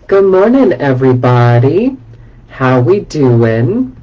Good morning, everybody. How we doing?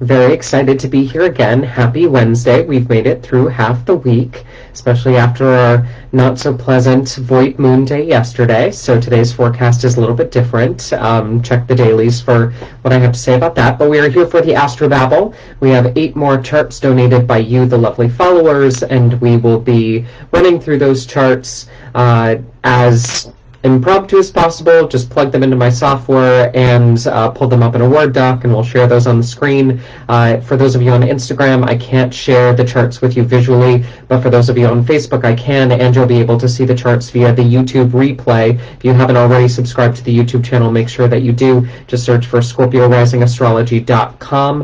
Very excited to be here again. Happy Wednesday. We've made it through half the week, especially after our not-so-pleasant void moon day yesterday. So today's forecast is a little bit different. Check the dailies for what I have to say about that. But we are here for the Astro-Babble. We have 8 more charts donated by you, the lovely followers, and we will be running through those charts as impromptu as possible. Just plug them into my software and pull them up in a Word doc, and we'll share those on the screen. For those of you on Instagram, I can't share the charts with you visually, but for those of you on Facebook, I can, and you'll be able to see the charts via the YouTube replay. If you haven't already subscribed to the YouTube channel, make sure that you do. Just search for ScorpioRisingAstrology.com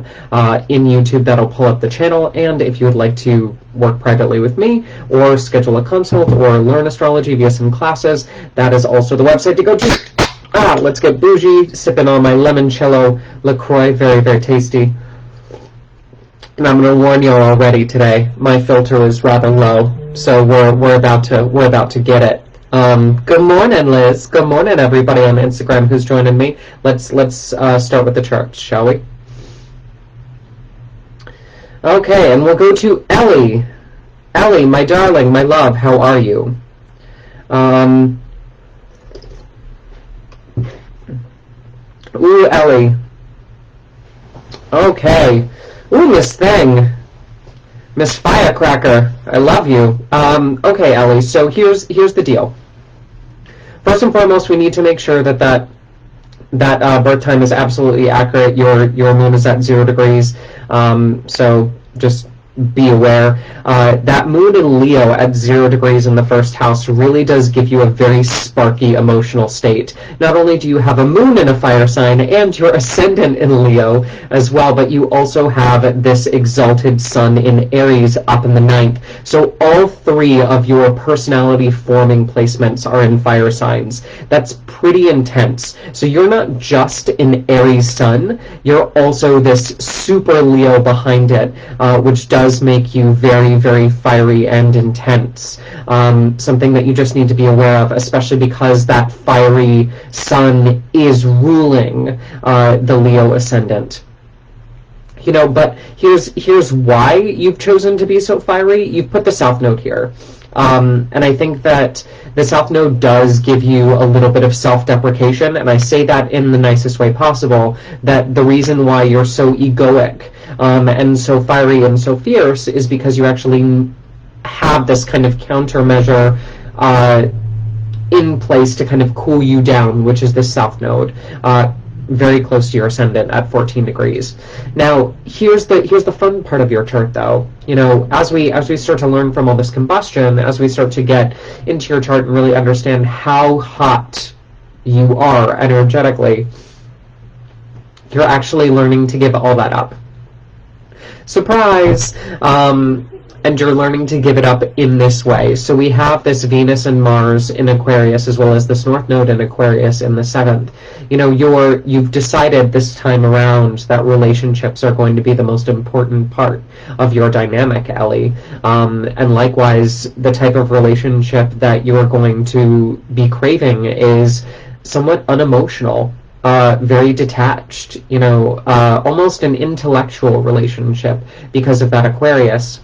in YouTube. That'll pull up the channel, and if you would like to work privately with me or schedule a consult or learn astrology via some classes, that is also the website to go to. Let's get bougie, sipping on my limoncello LaCroix, very, very tasty. And I'm going to warn you already today, my filter is rather low, so we're about to get it. Good morning, Liz. Good morning, everybody on Instagram who's joining me. Let's start with the charts, shall we? Okay, and we'll go to Ellie. Ellie, my darling, my love, how are you? Ooh, Ellie. Okay. Ooh, Miss Thing. Miss Firecracker. I love you. Okay, Ellie, so here's the deal. First and foremost, we need to make sure that birth time is absolutely accurate. Your moon is at 0 degrees, so just be aware. That moon in Leo at 0 degrees in the first house really does give you a very sparky emotional state. Not only do you have a moon in a fire sign and your ascendant in Leo as well, but you also have this exalted sun in Aries up in the 9th. So all 3 of your personality forming placements are in fire signs. That's pretty intense. So you're not just an Aries sun, you're also this super Leo behind it, which does make you very, very fiery and intense. Something that you just need to be aware of, especially because that fiery sun is ruling the Leo ascendant. You know, but here's why you've chosen to be so fiery. You've put the South Node here. And I think that the South Node does give you a little bit of self-deprecation, and I say that in the nicest way possible, that the reason why you're so egoic and so fiery and so fierce is because you actually have this kind of countermeasure in place to kind of cool you down, which is the South Node. Very close to your ascendant at 14 degrees. Now, here's the fun part of your chart, though. You know, as we start to learn from all this combustion, as we start to get into your chart and really understand how hot you are energetically, you're actually learning to give all that up. Surprise! And you're learning to give it up in this way. So we have this Venus and Mars in Aquarius, as well as this North Node in Aquarius in the 7th. You know, you've decided this time around that relationships are going to be the most important part of your dynamic, Ellie. And likewise, the type of relationship that you're going to be craving is somewhat unemotional. Very detached, you know, almost an intellectual relationship because of that Aquarius.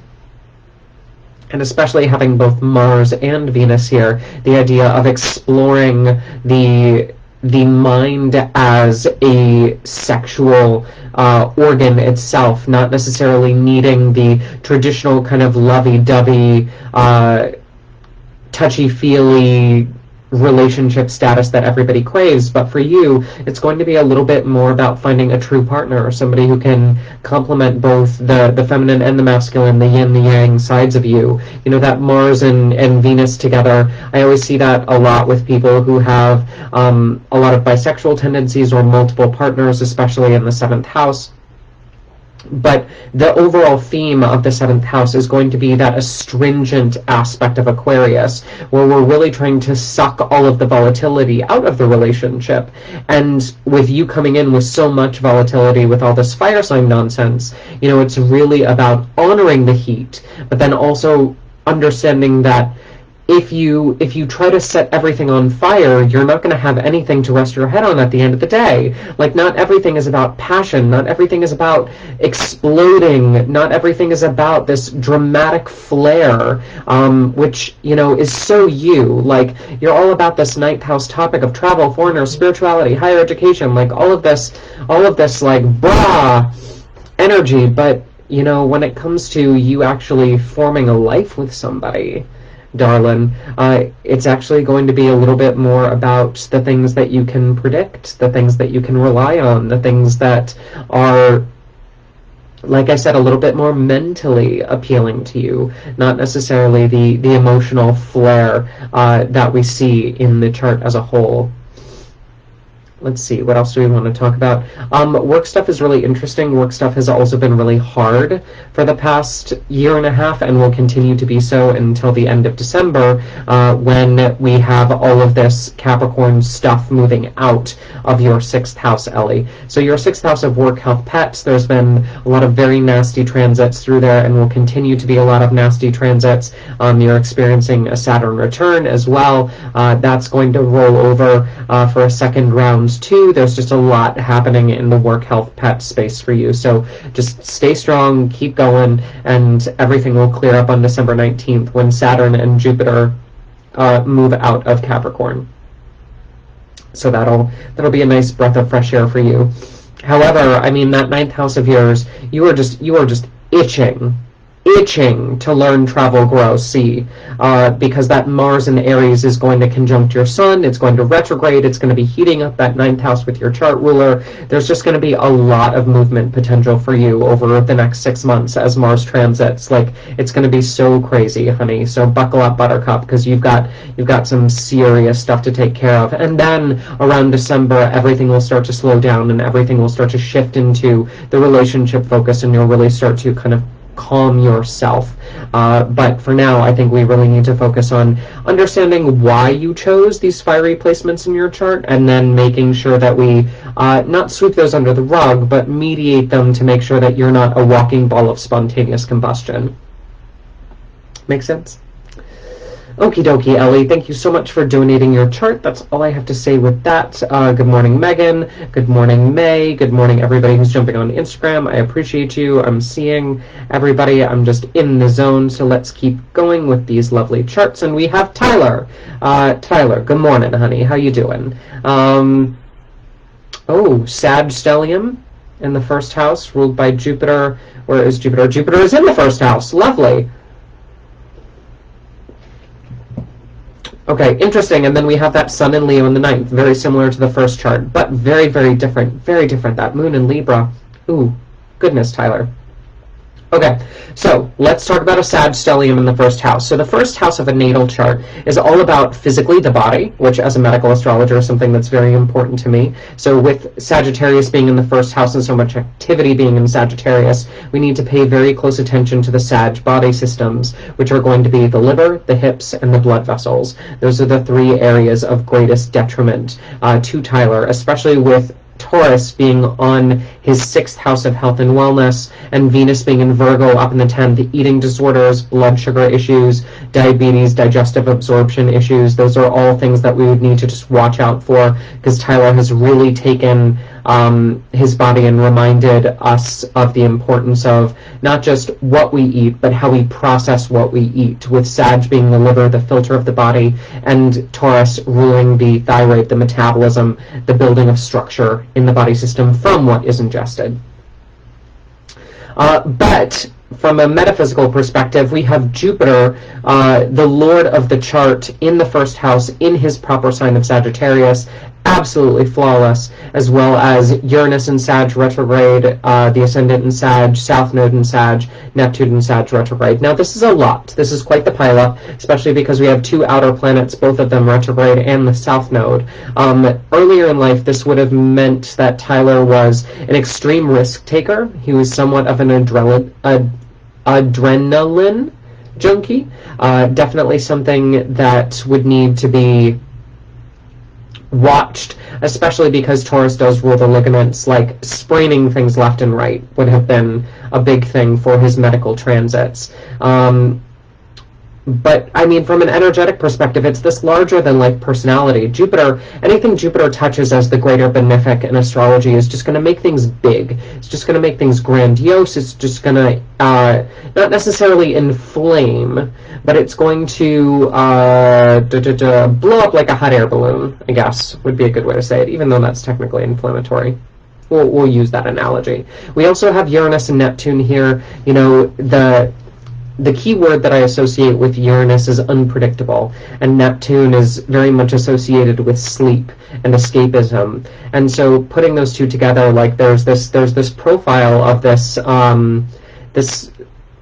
And especially having both Mars and Venus here, the idea of exploring the mind as a sexual organ itself, not necessarily needing the traditional kind of lovey-dovey, touchy-feely relationship status that everybody craves, but for you, it's going to be a little bit more about finding a true partner, or somebody who can complement both the feminine and the masculine, the yin, the yang sides of you. You know, that Mars and Venus together, I always see that a lot with people who have a lot of bisexual tendencies or multiple partners, especially in the 7th house. But the overall theme of the 7th house is going to be that astringent aspect of Aquarius, where we're really trying to suck all of the volatility out of the relationship. And with you coming in with so much volatility with all this fire sign nonsense, you know, it's really about honoring the heat, but then also understanding that if you try to set everything on fire, you're not going to have anything to rest your head on at the end of the day. Like, not everything is about passion, not everything is about exploding, not everything is about this dramatic flair, which, you know, is so you. Like, you're all about this ninth house topic of travel, foreigners, spirituality, higher education, like all of this like brah energy. But, you know, when it comes to you actually forming a life with somebody, darling, it's actually going to be a little bit more about the things that you can predict, the things that you can rely on, the things that are, like I said, a little bit more mentally appealing to you, not necessarily the emotional flair that we see in the chart as a whole. Let's see, what else do we want to talk about? Work stuff is really interesting. Work stuff has also been really hard for the past year and a half, and will continue to be so until the end of December, when we have all of this Capricorn stuff moving out of your 6th house, Ellie. So your 6th house of work, health, pets, there's been a lot of very nasty transits through there, and will continue to be a lot of nasty transits. You're experiencing a Saturn return as well. That's going to roll over for a second round too. There's just a lot happening in the work, health, pet space for you. So just stay strong, keep going, and everything will clear up on December 19th when Saturn and Jupiter move out of Capricorn. So that'll be a nice breath of fresh air for you. However, I mean, that 9th house of yours, you are just itching to learn, travel, grow, see, because that Mars in Aries is going to conjunct your Sun. It's going to retrograde. It's going to be heating up that 9th house with your chart ruler. There's just going to be a lot of movement potential for you over the next 6 months as Mars transits. Like, it's going to be so crazy, honey. So buckle up, Buttercup, because you've got some serious stuff to take care of. And then around December, everything will start to slow down, and everything will start to shift into the relationship focus, and you'll really start to kind of calm yourself. But for now, I think we really need to focus on understanding why you chose these fiery placements in your chart, and then making sure that we not sweep those under the rug, but mediate them to make sure that you're not a walking ball of spontaneous combustion. Make sense? Okie dokie, Ellie. Thank you so much for donating your chart. That's all I have to say with that. Good morning, Megan. Good morning, May. Good morning, everybody who's jumping on Instagram. I appreciate you. I'm seeing everybody. I'm just in the zone. So let's keep going with these lovely charts. And we have Tyler. Tyler, good morning, honey. How you doing? Sag Stellium in the 1st house, ruled by Jupiter. Where is Jupiter? Jupiter is in the 1st house. Lovely. Okay, interesting. And then we have that Sun in Leo in the 9th, very similar to the first chart, but very, very different. Very different. That Moon in Libra. Ooh, goodness, Tyler. Okay, so let's talk about a Sag stellium in the 1st house. So the 1st house of a natal chart is all about physically the body, which as a medical astrologer is something that's very important to me. So with Sagittarius being in the 1st house and so much activity being in Sagittarius, we need to pay very close attention to the Sag body systems, which are going to be the liver, the hips, and the blood vessels. Those are the 3 areas of greatest detriment to Tyler, especially with Taurus being on his 6th house of health and wellness, and Venus being in Virgo up in the 10th, eating disorders, blood sugar issues, diabetes, digestive absorption issues. Those are all things that we would need to just watch out for, because Tyler has really taken his body and reminded us of the importance of not just what we eat, but how we process what we eat, with Sag being the liver, the filter of the body, and Taurus ruling the thyroid, the metabolism, the building of structure in the body system from what is ingested. But from a metaphysical perspective, we have Jupiter, the lord of the chart, in the 1st house, in his proper sign of Sagittarius, absolutely flawless, as well as Uranus in Sag retrograde, the ascendant in Sag, South Node in Sag, Neptune in Sag retrograde. Now this is a lot. This is quite the pileup, especially because we have 2 outer planets, both of them retrograde, and the South Node. Earlier in life, this would have meant that Tyler was an extreme risk taker. He was somewhat of an adrenaline junkie. Definitely something that would need to be watched, especially because Taurus does rule the ligaments. Like, spraining things left and right would have been a big thing for his medical transits. but I mean, from an energetic perspective, it's this larger than life personality. Jupiter, anything Jupiter touches as the greater benefic in astrology is just going to make things big. It's just going to make things grandiose. It's just going to not necessarily inflame, but it's going to blow up like a hot air balloon, I guess, would be a good way to say it, even though that's technically inflammatory. We'll use that analogy. We also have Uranus and Neptune here. You know, the key word that I associate with Uranus is unpredictable, and Neptune is very much associated with sleep and escapism. And so putting those two together, like there's this profile of this this,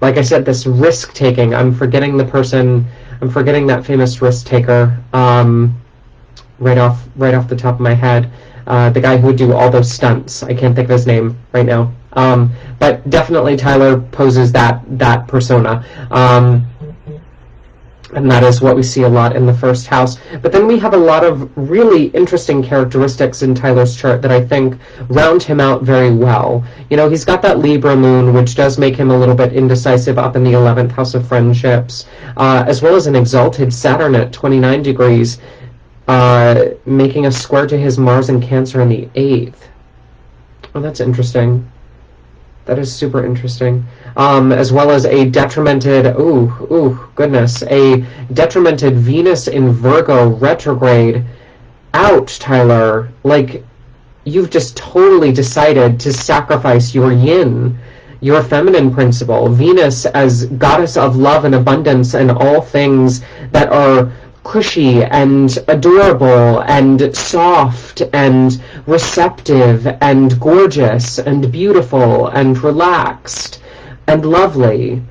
like I said, this risk taking. I'm forgetting that famous risk taker right off the top of my head. The guy who would do all those stunts. I can't think of his name right now. But definitely Tyler poses that persona. And that is what we see a lot in the first house. But then we have a lot of really interesting characteristics in Tyler's chart that I think round him out very well. You know, he's got that Libra moon, which does make him a little bit indecisive up in the 11th house of friendships, as well as an exalted Saturn at 29 degrees, making a square to his Mars in Cancer in the 8th. Oh, that's interesting. That is super interesting. As well as a detrimented, a detrimented Venus in Virgo retrograde. Ouch, Tyler. Like, you've just totally decided to sacrifice your yin, your feminine principle. Venus as goddess of love and abundance and all things that are cushy and adorable and soft and receptive and gorgeous and beautiful and relaxed and lovely.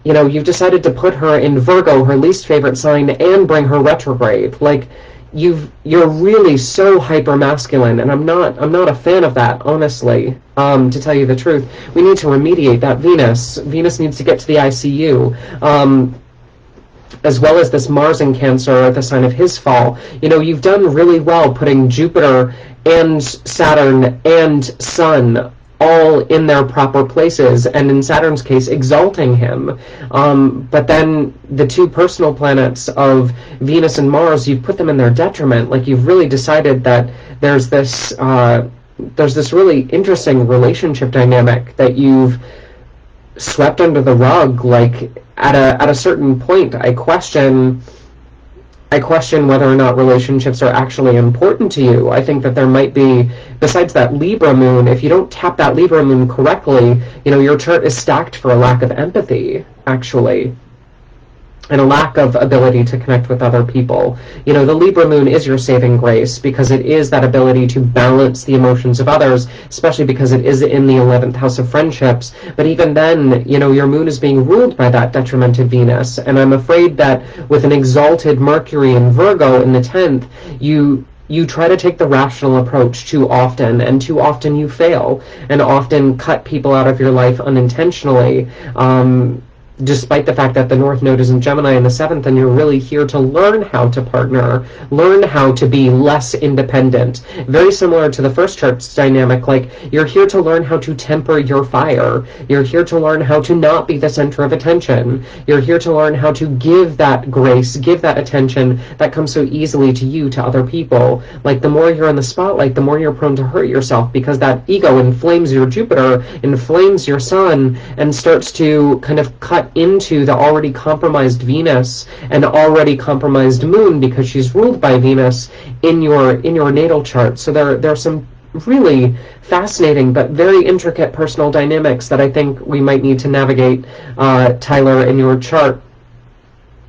You know, you've decided to put her in Virgo, her least favorite sign, and bring her retrograde. Like, you're really so hyper masculine, and I'm not a fan of that, honestly. To tell you the truth, we need to remediate that Venus. Venus needs to get to the ICU. As well as this Mars in Cancer, the sign of his fall. You know, you've done really well putting Jupiter and Saturn and Sun all in their proper places, and in Saturn's case, exalting him. But then the two personal planets of Venus and Mars, you've put them in their detriment. Like, you've really decided that there's this really interesting relationship dynamic that you've swept under the rug. Like, at a certain point, I question whether or not relationships are actually important to you. I think that there might be, besides that Libra moon, if you don't tap that Libra moon correctly, you know, your chart is stacked for a lack of empathy, actually, and a lack of ability to connect with other people. You know, the Libra moon is your saving grace because it is that ability to balance the emotions of others, especially because it is in the 11th house of friendships. But even then, you know, your moon is being ruled by that detrimented Venus, and I'm afraid that with an exalted Mercury in Virgo in the 10th, you try to take the rational approach too often, and too often you fail, and often cut people out of your life unintentionally, despite the fact that the North Node is in Gemini in the 7th, and you're really here to learn how to partner, learn how to be less independent. Very similar to the first chart's dynamic, like, you're here to learn how to temper your fire. You're here to learn how to not be the center of attention. You're here to learn how to give that grace, give that attention that comes so easily to you, to other people. Like, the more you're in the spotlight, the more you're prone to hurt yourself, because that ego inflames your Jupiter, inflames your Sun, and starts to kind of cut into the already compromised Venus and already compromised Moon, because she's ruled by Venus in your natal chart. So there are some really fascinating but very intricate personal dynamics that I think we might need to navigate, Tyler, in your chart.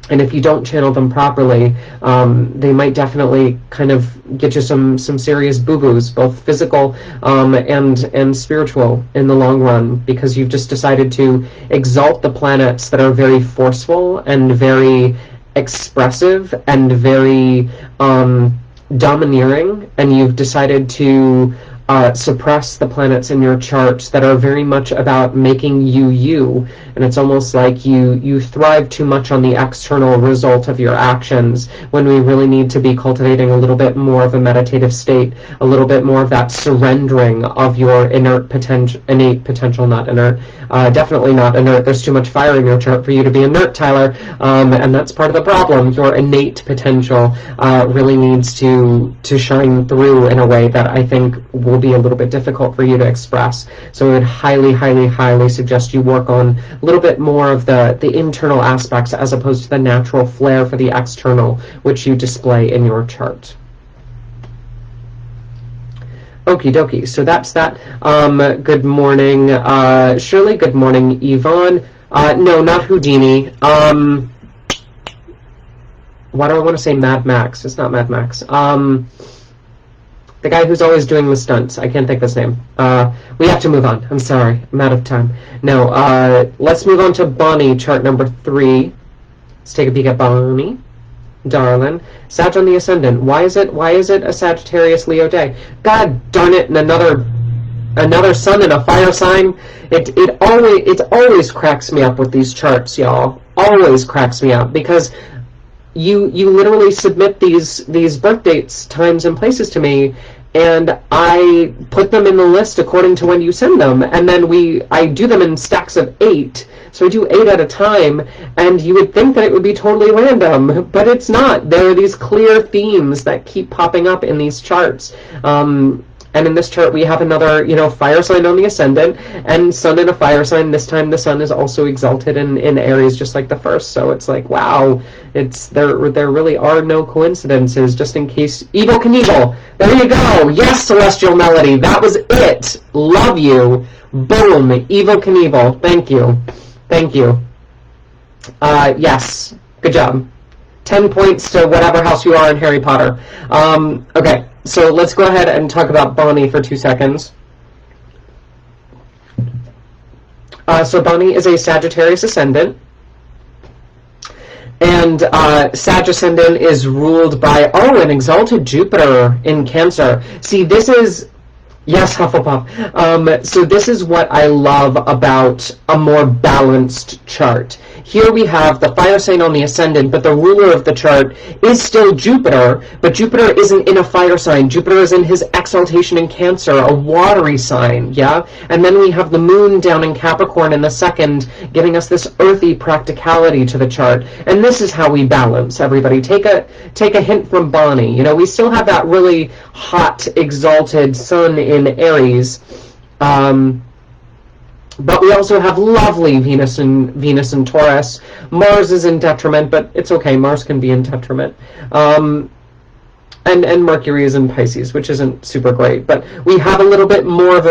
And if you don't channel them properly, they might definitely kind of get you some serious boo-boos, both physical and spiritual in the long run, because you've just decided to exalt the planets that are very forceful and very expressive and very domineering, and you've decided to suppress the planets in your charts that are very much about making you, and it's almost like you thrive too much on the external result of your actions when we really need to be cultivating a little bit more of a meditative state, a little bit more of that surrendering of your innate potential, not inert, definitely not inert. There's too much fire in your chart for you to be inert, Tyler, and that's part of the problem. Your innate potential really needs to shine through in a way that I think will be a little bit difficult for you to express. So I would highly, highly, highly suggest you work on a little bit more of the internal aspects as opposed to the natural flair for the external, which you display in your chart. Okie dokie, so that's that. Good morning, Shirley. Good morning, Yvonne. No, not Houdini. Why do I want to say Mad Max? It's not Mad Max. The guy who's always doing the stunts. I can't think of his name. We have to move on. I'm sorry. I'm out of time. No, let's move on to Bonnie, chart number 3. Let's take a peek at Bonnie. Darling. Sag on the Ascendant. Why is it a Sagittarius Leo day? God darn it, and another sun in a fire sign. It always cracks me up with these charts, y'all. Always cracks me up, because you literally submit these birth dates, times, and places to me, and I put them in the list according to when you send them, and then I do them in stacks of 8. So I do 8 at a time, and you would think that it would be totally random, but it's not. There are these clear themes that keep popping up in these charts. And in this chart, we have another, fire sign on the Ascendant, and sun in a fire sign. This time, the sun is also exalted in Aries, just like the first. So it's like, wow, there really are no coincidences. Just in case, Evel Knievel. There you go. Yes, Celestial Melody. That was it. Love you. Boom. Evel Knievel. Thank you. Thank you. Yes. Good job. 10 points to whatever house you are in Harry Potter. Okay. So let's go ahead and talk about Bonnie for 2 seconds. So Bonnie is a Sagittarius ascendant. And Sag ascendant is ruled by, an exalted Jupiter in Cancer. See, this is... Yes, Hufflepuff. So this is what I love about a more balanced chart. Here we have the fire sign on the Ascendant, but the ruler of the chart is still Jupiter, but Jupiter isn't in a fire sign. Jupiter is in his exaltation in Cancer, a watery sign, yeah? And then we have the moon down in Capricorn in the second, giving us this earthy practicality to the chart. And this is how we balance, everybody. Take a hint from Bonnie. We still have that really hot, exalted sun in Aries, but we also have lovely Venus and Taurus. Mars is in detriment, but it's okay. Mars can be in detriment. And Mercury is in Pisces, which isn't super great. But we have a little bit more of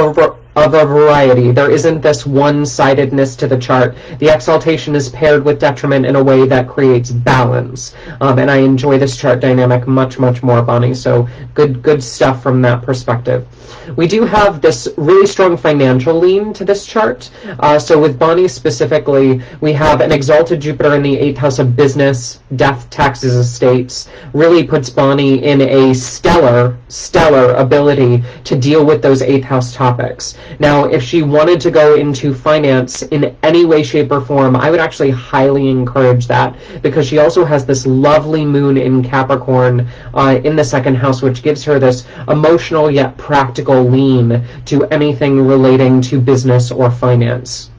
a variety. There isn't this one-sidedness to the chart. The exaltation is paired with detriment in a way that creates balance. And I enjoy this chart dynamic much, much more, Bonnie. So good stuff from that perspective. We do have this really strong financial lean to this chart. So with Bonnie specifically, we have an exalted Jupiter in the 8th house of business, death, taxes, estates. Really puts Bonnie in a stellar ability to deal with those 8th house topics. Now, if she wanted to go into finance in any way, shape, or form, I would actually highly encourage that, because she also has this lovely moon in Capricorn in the 2nd house, which gives her this emotional yet practical lean to anything relating to business or finance.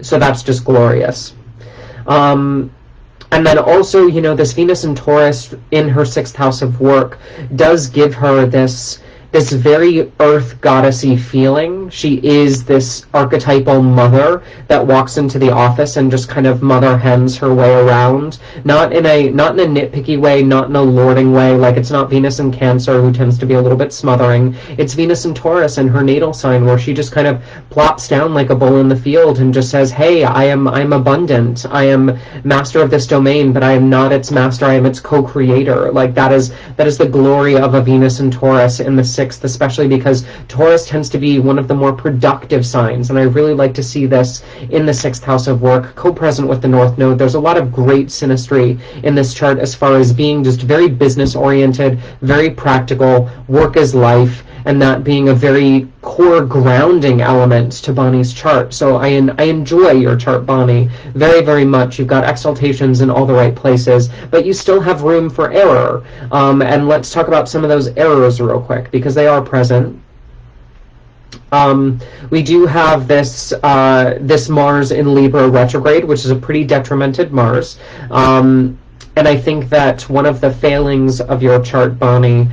So that's just glorious. And then also, this Venus and Taurus in her 6th house of work does give her this very earth goddessy feeling. She is this archetypal mother that walks into the office and just kind of mother hens her way around. Not in a nitpicky way, not in a lording way. Like, it's not Venus in Cancer, who tends to be a little bit smothering. It's Venus in Taurus in her natal sign, where she just kind of plops down like a bull in the field and just says, hey, I'm abundant. I am master of this domain, but I am not its master. I am its co-creator. Like, that is the glory of a Venus in Taurus in the 6th, especially because Taurus tends to be one of the more productive signs, and I really like to see this in the 6th house of work, co-present with the North Node. There's a lot of great synastry in this chart as far as being just very business-oriented, very practical, work is life, and that being a very core grounding element to Bonnie's chart. So I enjoy your chart, Bonnie, very, very much. You've got exaltations in all the right places, but you still have room for error. And let's talk about some of those errors real quick, because they are present. We do have this Mars in Libra retrograde, which is a pretty detrimented Mars. And I think that one of the failings of your chart, Bonnie,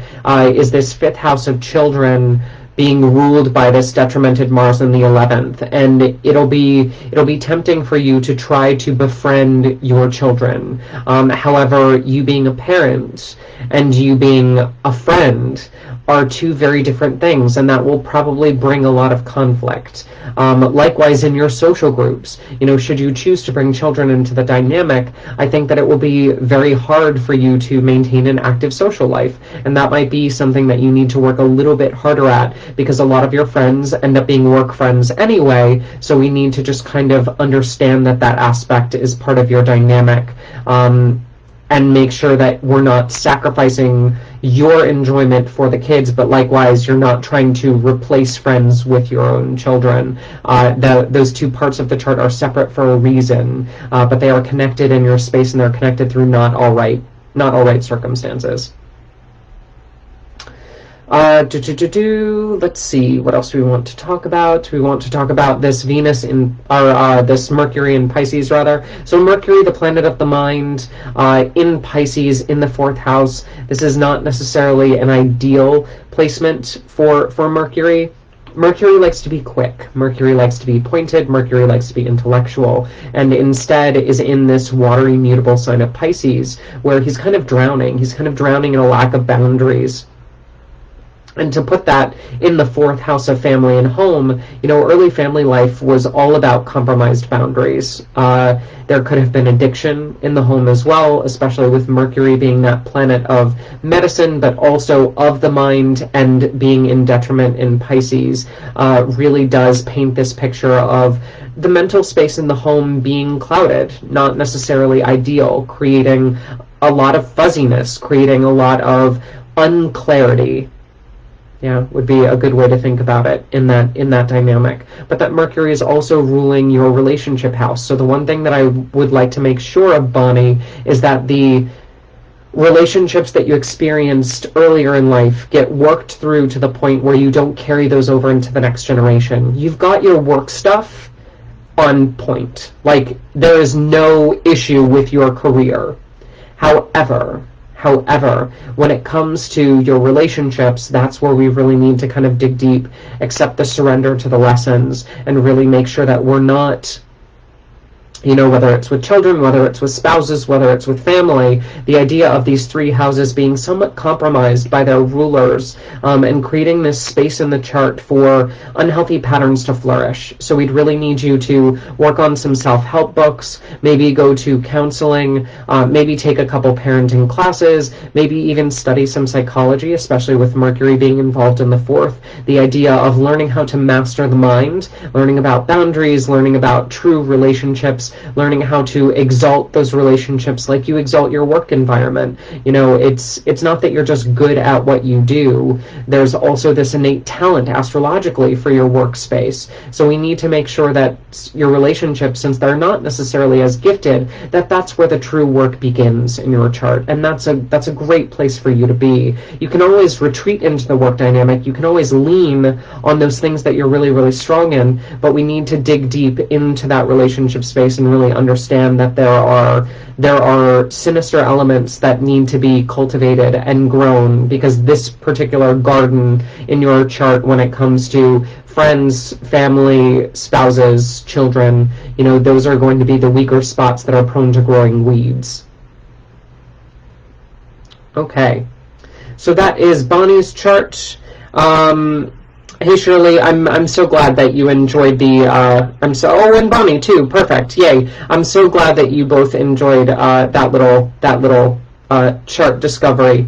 is this 5th house of children being ruled by this detrimented Mars in the 11th, and it'll be tempting for you to try to befriend your children. However, you being a parent and you being a friend are two very different things, and that will probably bring a lot of conflict. Likewise, in your social groups, should you choose to bring children into the dynamic, I think that it will be very hard for you to maintain an active social life, and that might be something that you need to work a little bit harder at, because a lot of your friends end up being work friends anyway, so we need to just kind of understand that that aspect is part of your dynamic, and make sure that we're not sacrificing your enjoyment for the kids, but likewise, you're not trying to replace friends with your own children. Those two parts of the chart are separate for a reason, but they are connected in your space, and they're connected through not all right circumstances. Let's see, what else do we want to talk about? We want to talk about this Venus this Mercury in Pisces, rather. So Mercury, the planet of the mind, in Pisces, in the 4th house. This is not necessarily an ideal placement for Mercury. Mercury likes to be quick. Mercury likes to be pointed. Mercury likes to be intellectual, and instead is in this watery, mutable sign of Pisces, where he's kind of drowning. He's kind of drowning in a lack of boundaries. And to put that in the 4th house of family and home, early family life was all about compromised boundaries. There could have been addiction in the home as well, especially with Mercury being that planet of medicine, but also of the mind, and being in detriment in Pisces really does paint this picture of the mental space in the home being clouded, not necessarily ideal, creating a lot of fuzziness, creating a lot of unclarity. Yeah, would be a good way to think about it in that dynamic. But that Mercury is also ruling your relationship house. So the one thing that I would like to make sure of, Bonnie, is that the relationships that you experienced earlier in life get worked through to the point where you don't carry those over into the next generation. You've got your work stuff on point. Like, there is no issue with your career. However, when it comes to your relationships, that's where we really need to kind of dig deep, accept the surrender to the lessons, and really make sure that we're not, whether it's with children, whether it's with spouses, whether it's with family, the idea of these 3 houses being somewhat compromised by their rulers, and creating this space in the chart for unhealthy patterns to flourish. So we'd really need you to work on some self-help books, maybe go to counseling, maybe take a couple parenting classes, maybe even study some psychology, especially with Mercury being involved in the 4th. The idea of learning how to master the mind, learning about boundaries, learning about true relationships, learning how to exalt those relationships like you exalt your work environment. It's not that you're just good at what you do. There's also this innate talent astrologically for your workspace. So we need to make sure that your relationships, since they're not necessarily as gifted, that's where the true work begins in your chart. And that's a great place for you to be. You can always retreat into the work dynamic. You can always lean on those things that you're really, really strong in, but we need to dig deep into that relationship space and really understand that there are sinister elements that need to be cultivated and grown, because this particular garden in your chart, when it comes to friends, family, spouses, children, those are going to be the weaker spots that are prone to growing weeds. Okay, so that is Bonnie's chart. Hey Shirley, I'm so glad that you enjoyed the and Bonnie too. Perfect. Yay. I'm so glad that you both enjoyed that little chart discovery.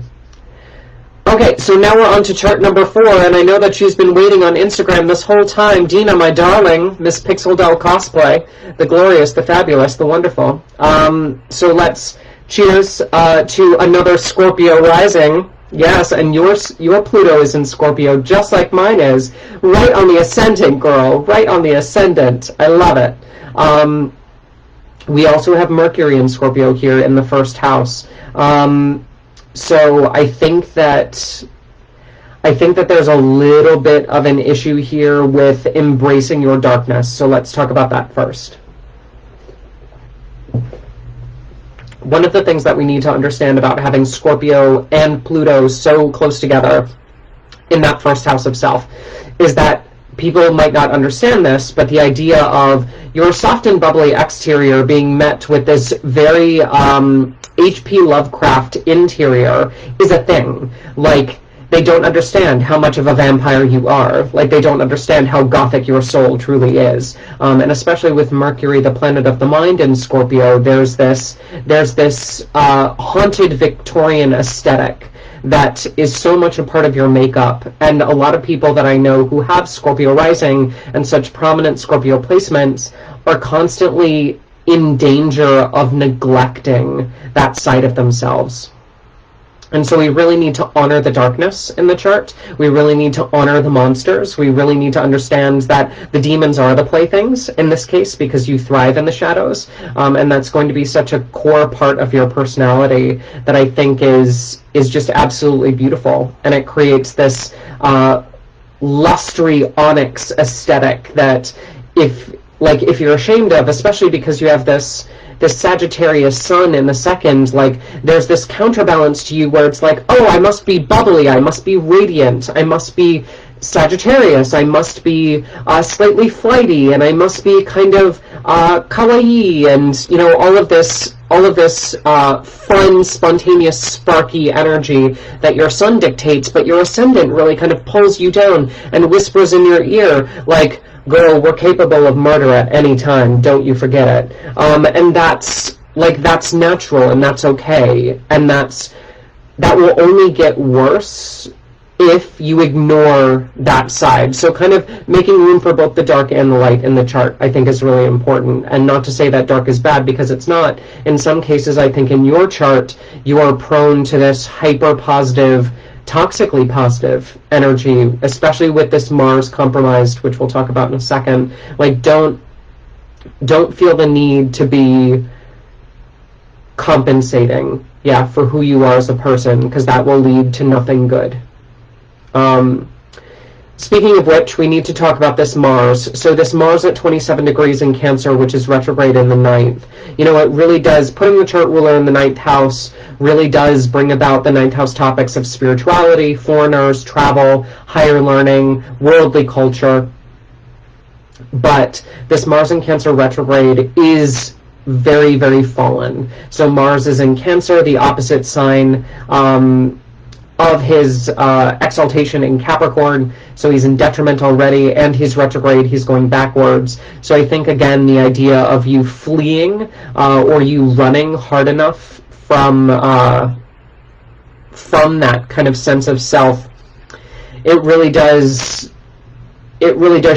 Okay, so now we're on to chart number 4, and I know that she's been waiting on Instagram this whole time. Dina, my darling, Miss Pixel Doll Cosplay, the glorious, the fabulous, the wonderful. So let's cheers to another Scorpio rising. Yes, and your Pluto is in Scorpio, just like mine is. Right on the ascendant, girl. Right on the ascendant. I love it. We also have Mercury in Scorpio here in the first house. So I think that there's a little bit of an issue here with embracing your darkness. So let's talk about that first. One of the things that we need to understand about having Scorpio and Pluto so close together in that first house of self is that people might not understand this, but the idea of your soft and bubbly exterior being met with this very H.P. Lovecraft interior is a thing. Like, they don't understand how much of a vampire you are. Like, they don't understand how gothic your soul truly is. And especially with Mercury, the planet of the mind, in Scorpio, there's this haunted Victorian aesthetic that is so much a part of your makeup. And a lot of people that I know who have Scorpio rising and such prominent Scorpio placements are constantly in danger of neglecting that side of themselves. And so we really need to honor the darkness in the chart. We really need to honor the monsters. We really need to understand that the demons are the playthings in this case because you thrive in the shadows. And that's going to be such a core part of your personality that I think is just absolutely beautiful. And it creates this lustre onyx aesthetic that if you're ashamed of, especially because you have this Sagittarius sun in the second, like, there's this counterbalance to you where it's like, oh, I must be bubbly, I must be radiant, I must be Sagittarius, I must be slightly flighty, and I must be kind of kawaii, and, you know, all of this fun, spontaneous, sparky energy that your sun dictates, but your ascendant really kind of pulls you down and whispers in your ear, like, girl, we're capable of murder at any time, don't you forget it. And that's natural, and that's okay, and that will only get worse if you ignore that side. So kind of making room for both the dark and the light in the chart, I think, is really important. And not to say that dark is bad, because it's not. In some cases, I think in your chart, you are prone to this hyper-positive, toxically positive energy, especially with this Mars compromised, which we'll talk about in a second. Like, don't feel the need to be compensating, for who you are as a person, because that will lead to nothing good. Speaking of which, we need to talk about this Mars. So this Mars at 27 degrees in Cancer, which is retrograde in the 9th, you know, it really does, putting the chart ruler in the 9th house really does bring about the 9th house topics of spirituality, foreigners, travel, higher learning, worldly culture. But this Mars in Cancer retrograde is very, very fallen. So Mars is in Cancer, the opposite sign of his exaltation in Capricorn, so he's in detriment already, and he's retrograde, he's going backwards. So I think, again, the idea of you fleeing or you running hard enough from that kind of sense of self, it really does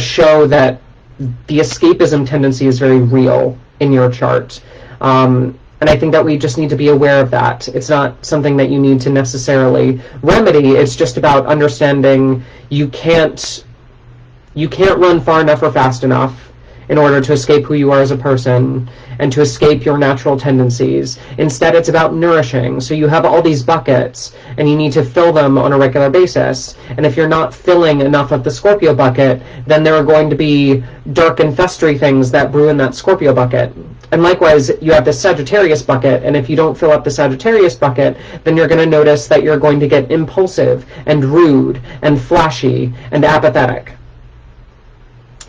show that the escapism tendency is very real in your chart. And I think that we just need to be aware of that. It's not something that you need to necessarily remedy. It's just about understanding you can't run far enough or fast enough in order to escape who you are as a person and to escape your natural tendencies. Instead, it's about nourishing. So you have all these buckets, and you need to fill them on a regular basis. And if you're not filling enough of the Scorpio bucket, then there are going to be dark and festery things that brew in that Scorpio bucket. And likewise, you have the Sagittarius bucket, and if you don't fill up the Sagittarius bucket, then you're going to notice that you're going to get impulsive and rude and flashy and apathetic.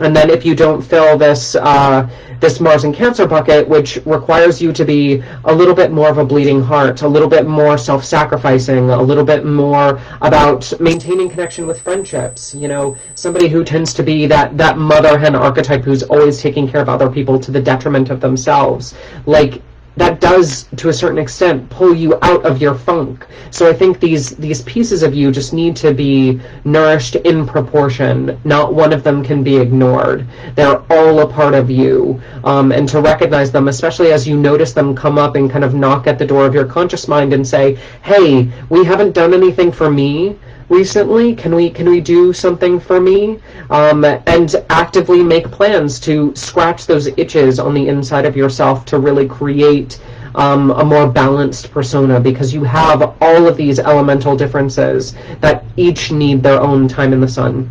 And then if you don't fill this Mars in Cancer bucket, which requires you to be a little bit more of a bleeding heart, a little bit more self-sacrificing, a little bit more about maintaining connection with friendships, you know, somebody who tends to be that mother hen archetype who's always taking care of other people to the detriment of themselves. Like, that does, to a certain extent, pull you out of your funk. So I think these pieces of you just need to be nourished in proportion. Not one of them can be ignored. They're all a part of you. And to recognize them, especially as you notice them come up and kind of knock at the door of your conscious mind and say, hey, we haven't done anything for me recently, can we do something for me? And actively make plans to scratch those itches on the inside of yourself to really create a more balanced persona, because you have all of these elemental differences that each need their own time in the sun.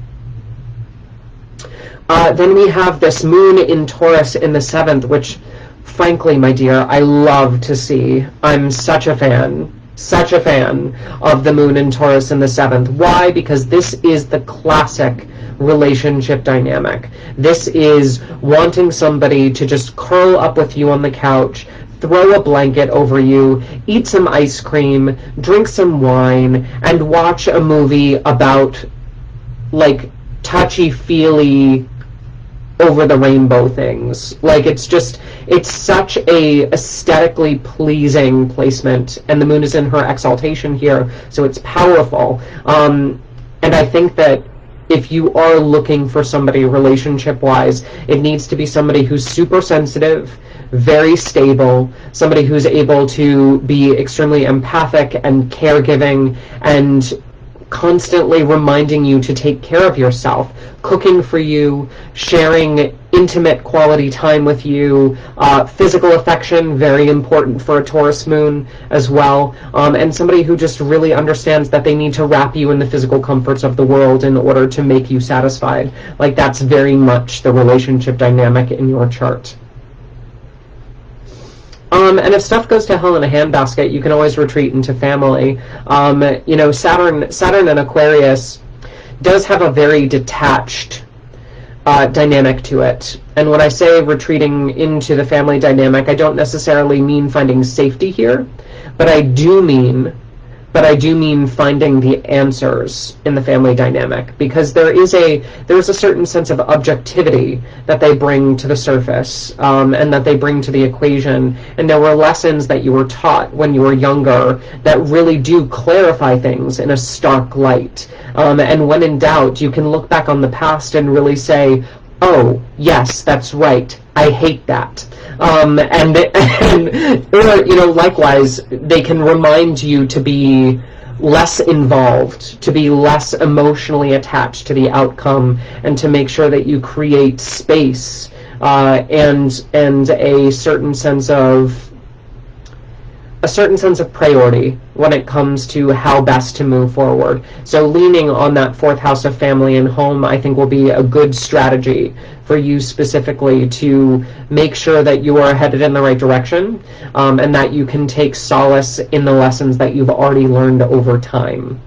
Then we have this moon in Taurus in the 7th, which, frankly, my dear, I love to see. I'm such a fan of the moon in Taurus in the 7th. Why? Because this is the classic relationship dynamic. This is wanting somebody to just curl up with you on the couch, throw a blanket over you, eat some ice cream, drink some wine, and watch a movie about, like, touchy-feely over the rainbow things. Like, it's such a aesthetically pleasing placement, and the moon is in her exaltation here, so it's powerful. And I think that if you are looking for somebody relationship-wise, it needs to be somebody who's super sensitive, very stable, somebody who's able to be extremely empathic and caregiving, and constantly reminding you to take care of yourself, cooking for you, sharing intimate quality time with you, physical affection, very important for a Taurus moon as well, and somebody who just really understands that they need to wrap you in the physical comforts of the world in order to make you satisfied. Like, that's very much the relationship dynamic in your chart. And if stuff goes to hell in a handbasket, you can always retreat into family. Saturn and Aquarius does have a very detached dynamic to it. And when I say retreating into the family dynamic, I don't necessarily mean finding safety here, but I do mean finding the answers in the family dynamic, because there is a certain sense of objectivity that they bring to the surface, and that they bring to the equation. And there were lessons that you were taught when you were younger that really do clarify things in a stark light. And when in doubt, you can look back on the past and really say, oh, yes, that's right, I hate that. Likewise, they can remind you to be less involved, to be less emotionally attached to the outcome, and to make sure that you create space and a certain sense of priority when it comes to how best to move forward. So leaning on that 4th house of family and home, I think, will be a good strategy for you specifically to make sure that you are headed in the right direction, and that you can take solace in the lessons that you've already learned over time.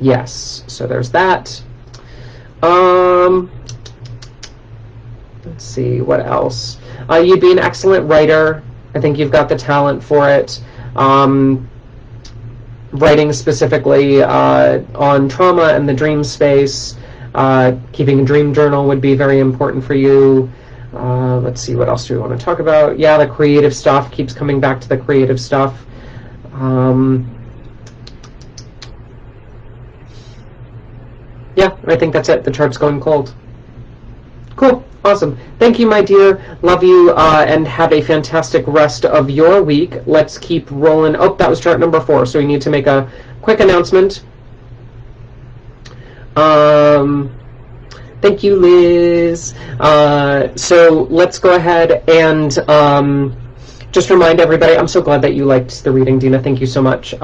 Yes, so there's that. Let's see, what else? You'd be an excellent writer. I think you've got the talent for it. Writing specifically on trauma and the dream space. Keeping a dream journal would be very important for you. Let's see, what else do we want to talk about? Yeah, the creative stuff. Keeps coming back to the creative stuff. Yeah, I think that's it. The chart's going cold. Cool. Awesome. Thank you, my dear. Love you, and have a fantastic rest of your week. Let's keep rolling. Oh, that was chart number 4, so we need to make a quick announcement. Thank you, Liz. So let's go ahead and just remind everybody, I'm so glad that you liked the reading, Dina. Thank you so much.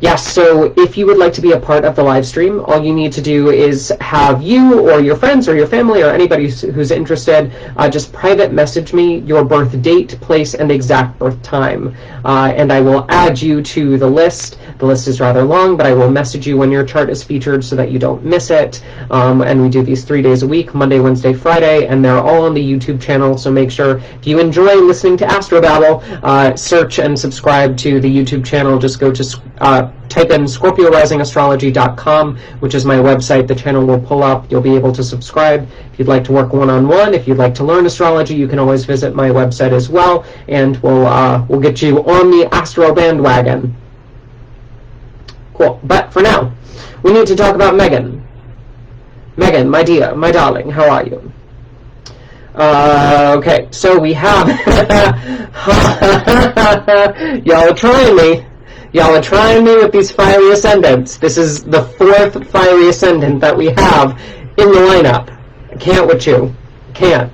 Yes, so if you would like to be a part of the live stream, all you need to do is have you or your friends or your family or anybody who's interested just private message me your birth date, place, and exact birth time. And I will add you to the list. The list is rather long, but I will message you when your chart is featured so that you don't miss it. And we do these 3 days a week, Monday, Wednesday, Friday, and they're all on the YouTube channel. So make sure, if you enjoy listening to Astro-Babble, search and subscribe to the YouTube channel. Just go to type in ScorpioRisingAstrology.com, which is my website. The channel will pull up. You'll be able to subscribe. If you'd like to work one-on-one, if you'd like to learn astrology, you can always visit my website as well, and we'll get you on the Astro bandwagon. Cool. But for now, we need to talk about Megan. Megan, my dear, my darling, how are you? Okay, so we have... Y'all are trying me. Y'all are trying me with these fiery ascendants. This is the 4th fiery ascendant that we have in the lineup. I can't with you. Can't.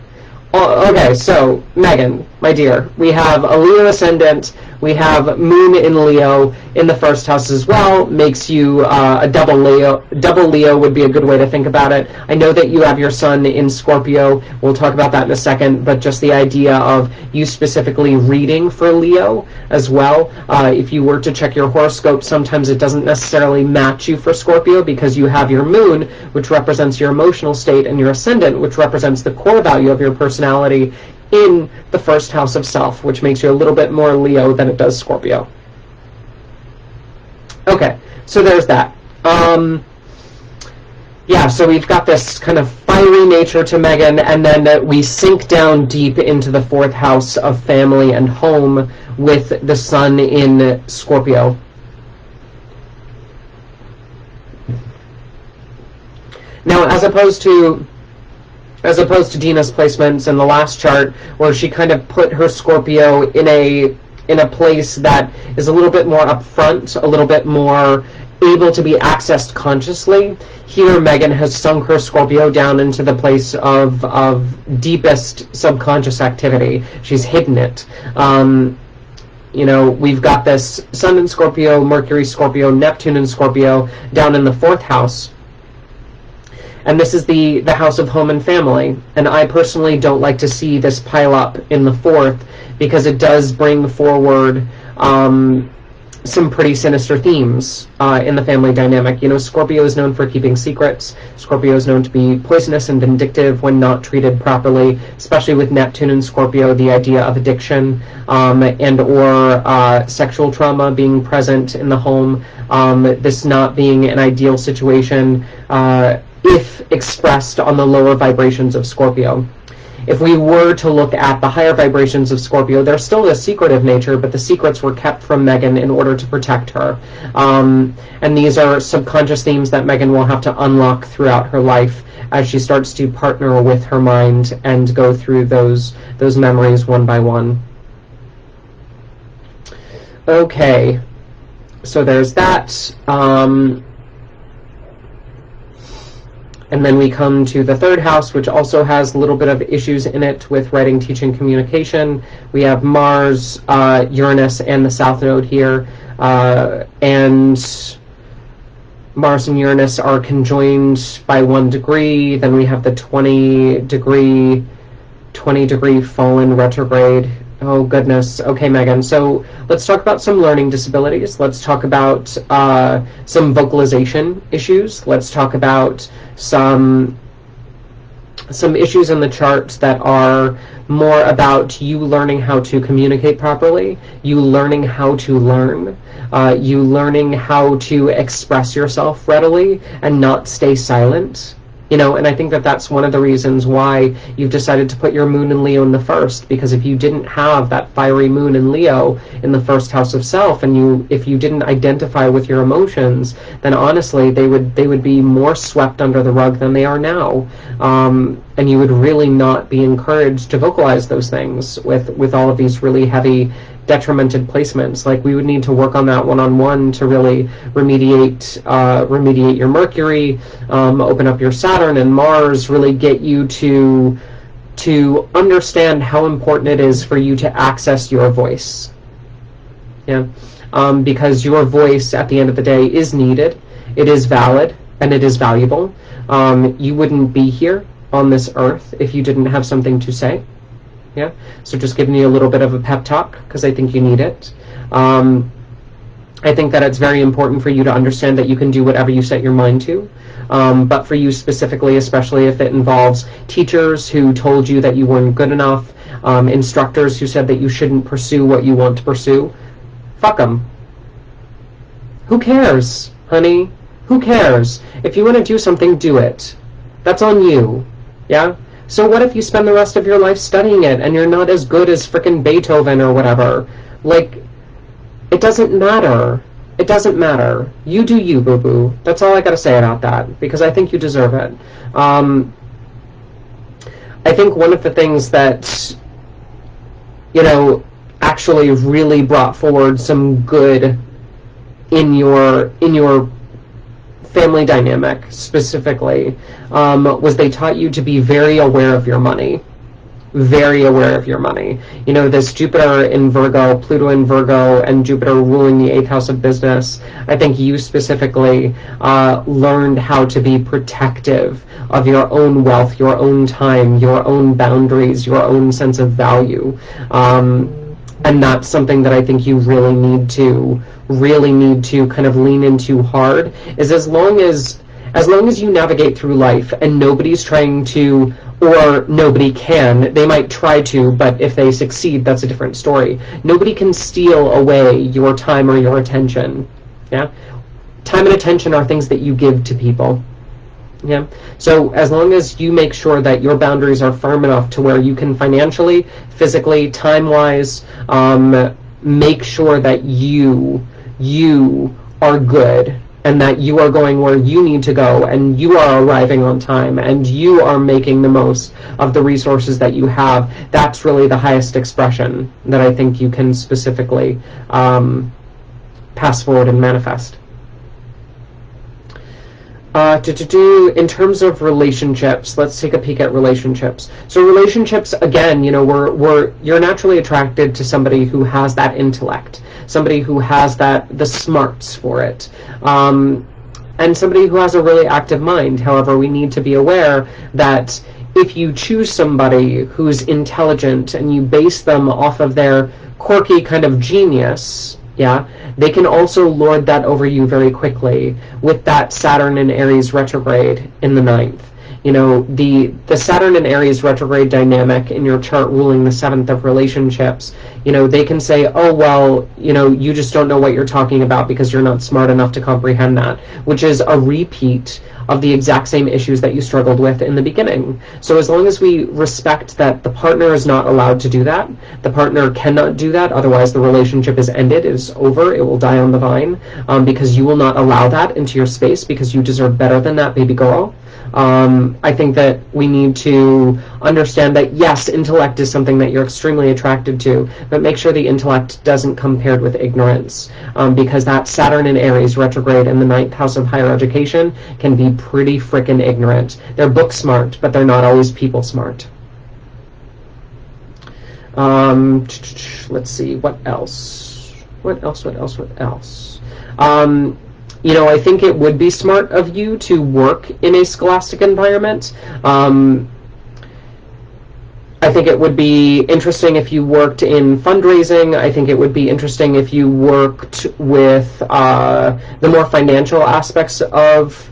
Okay, so, Megan, my dear, we have a Leo ascendant, we have Moon in Leo in the first house as well, makes you a double Leo. Double Leo would be a good way to think about it. I know that you have your sun in Scorpio, we'll talk about that in a second, but just the idea of you specifically reading for Leo as well. If you were to check your horoscope, sometimes it doesn't necessarily match you for Scorpio because you have your Moon, which represents your emotional state, and your ascendant, which represents the core value of your personality, in the first house of self, which makes you a little bit more Leo than it does Scorpio. Okay, so there's that. Yeah, so we've got this kind of fiery nature to Megan, and then we sink down deep into the 4th house of family and home with the sun in Scorpio. Now, as opposed to Dina's placements in the last chart, where she kind of put her Scorpio in a place that is a little bit more upfront, a little bit more able to be accessed consciously, here Megan has sunk her Scorpio down into the place of deepest subconscious activity. She's hidden it. You know, we've got this Sun in Scorpio, Mercury Scorpio, Neptune in Scorpio down in the 4th house. And this is the house of home and family. And I personally don't like to see this pile up in the 4th because it does bring forward some pretty sinister themes in the family dynamic. You know, Scorpio is known for keeping secrets. Scorpio is known to be poisonous and vindictive when not treated properly, especially with Neptune and Scorpio, the idea of addiction and or sexual trauma being present in the home, this not being an ideal situation if expressed on the lower vibrations of Scorpio. If we were to look at the higher vibrations of Scorpio, there's still a secretive nature, but the secrets were kept from Megan in order to protect her. And these are subconscious themes that Megan will have to unlock throughout her life as she starts to partner with her mind and go through those memories one by one. Okay, so there's that. And then we come to the 3rd house, which also has a little bit of issues in it with writing, teaching, communication. We have Mars, Uranus, and the South Node here. And Mars and Uranus are conjoined by 1 degree. Then we have the 20 degree fallen retrograde. Oh, goodness. Okay, Megan. So let's talk about some learning disabilities. Let's talk about some vocalization issues. Let's talk about some issues in the charts that are more about you learning how to communicate properly, you learning how to learn, you learning how to express yourself readily and not stay silent. You know, and I think that that's one of the reasons why you've decided to put your Moon in Leo in the 1st, because if you didn't have that fiery Moon in Leo in the 1st house of self, and if you didn't identify with your emotions, then honestly they would be more swept under the rug than they are now, and you would really not be encouraged to vocalize those things with all of these really heavy detrimented placements. Like, we would need to work on that one-on-one to really remediate your Mercury, open up your Saturn and Mars, really get you to understand how important it is for you to access your voice. Yeah, because your voice at the end of the day is needed, it is valid, and it is valuable. You wouldn't be here on this earth if you didn't have something to say. Yeah, so just giving you a little bit of a pep talk because I think you need it. I think that it's very important for you to understand that you can do whatever you set your mind to. But for you specifically, especially if it involves teachers who told you that you weren't good enough, instructors who said that you shouldn't pursue what you want to pursue, fuck them. Who cares, honey? Who cares? If you want to do something, do it. That's on you. Yeah? So what if you spend the rest of your life studying it and you're not as good as frickin' Beethoven or whatever? Like, it doesn't matter. It doesn't matter. You do you, boo-boo. That's all I gotta say about that, because I think you deserve it. I think one of the things that, actually really brought forward some good in your family dynamic specifically, was they taught you to be very aware of your money. Very aware of your money. This Jupiter in Virgo, Pluto in Virgo, and Jupiter ruling the 8th house of business, I think you specifically learned how to be protective of your own wealth, your own time, your own boundaries, your own sense of value. And that's something that I think you really need to kind of lean into hard, is as long as you navigate through life and nobody's trying to, or nobody can, they might try to, but if they succeed, that's a different story. Nobody can steal away your time or your attention. Yeah? Time and attention are things that you give to people. Yeah. So as long as you make sure that your boundaries are firm enough to where you can financially, physically, time-wise, make sure that you are good, and that you are going where you need to go, and you are arriving on time, and you are making the most of the resources that you have, that's really the highest expression that I think you can specifically pass forward and manifest. In terms of relationships, let's take a peek at relationships. So relationships, again, you're naturally attracted to somebody who has that intellect, somebody who has the smarts for it, and somebody who has a really active mind. However, we need to be aware that if you choose somebody who's intelligent and you base them off of their quirky kind of genius, yeah, they can also lord that over you very quickly with that Saturn in Aries retrograde in the 9th. The Saturn and Aries retrograde dynamic in your chart ruling the 7th of relationships, they can say, oh, well, you just don't know what you're talking about because you're not smart enough to comprehend that, which is a repeat of the exact same issues that you struggled with in the beginning. So as long as we respect that the partner is not allowed to do that, the partner cannot do that, otherwise the relationship is ended, it is over, it will die on the vine, because you will not allow that into your space, because you deserve better than that, baby girl. I think that we need to understand that, yes, intellect is something that you're extremely attracted to, but make sure the intellect doesn't come paired with ignorance, because that Saturn in Aries retrograde in the 9th house of higher education can be pretty frickin' ignorant. They're book smart, but they're not always people smart. Let's see, what else? I think it would be smart of you to work in a scholastic environment. I think it would be interesting if you worked in fundraising. I think it would be interesting if you worked with the more financial aspects of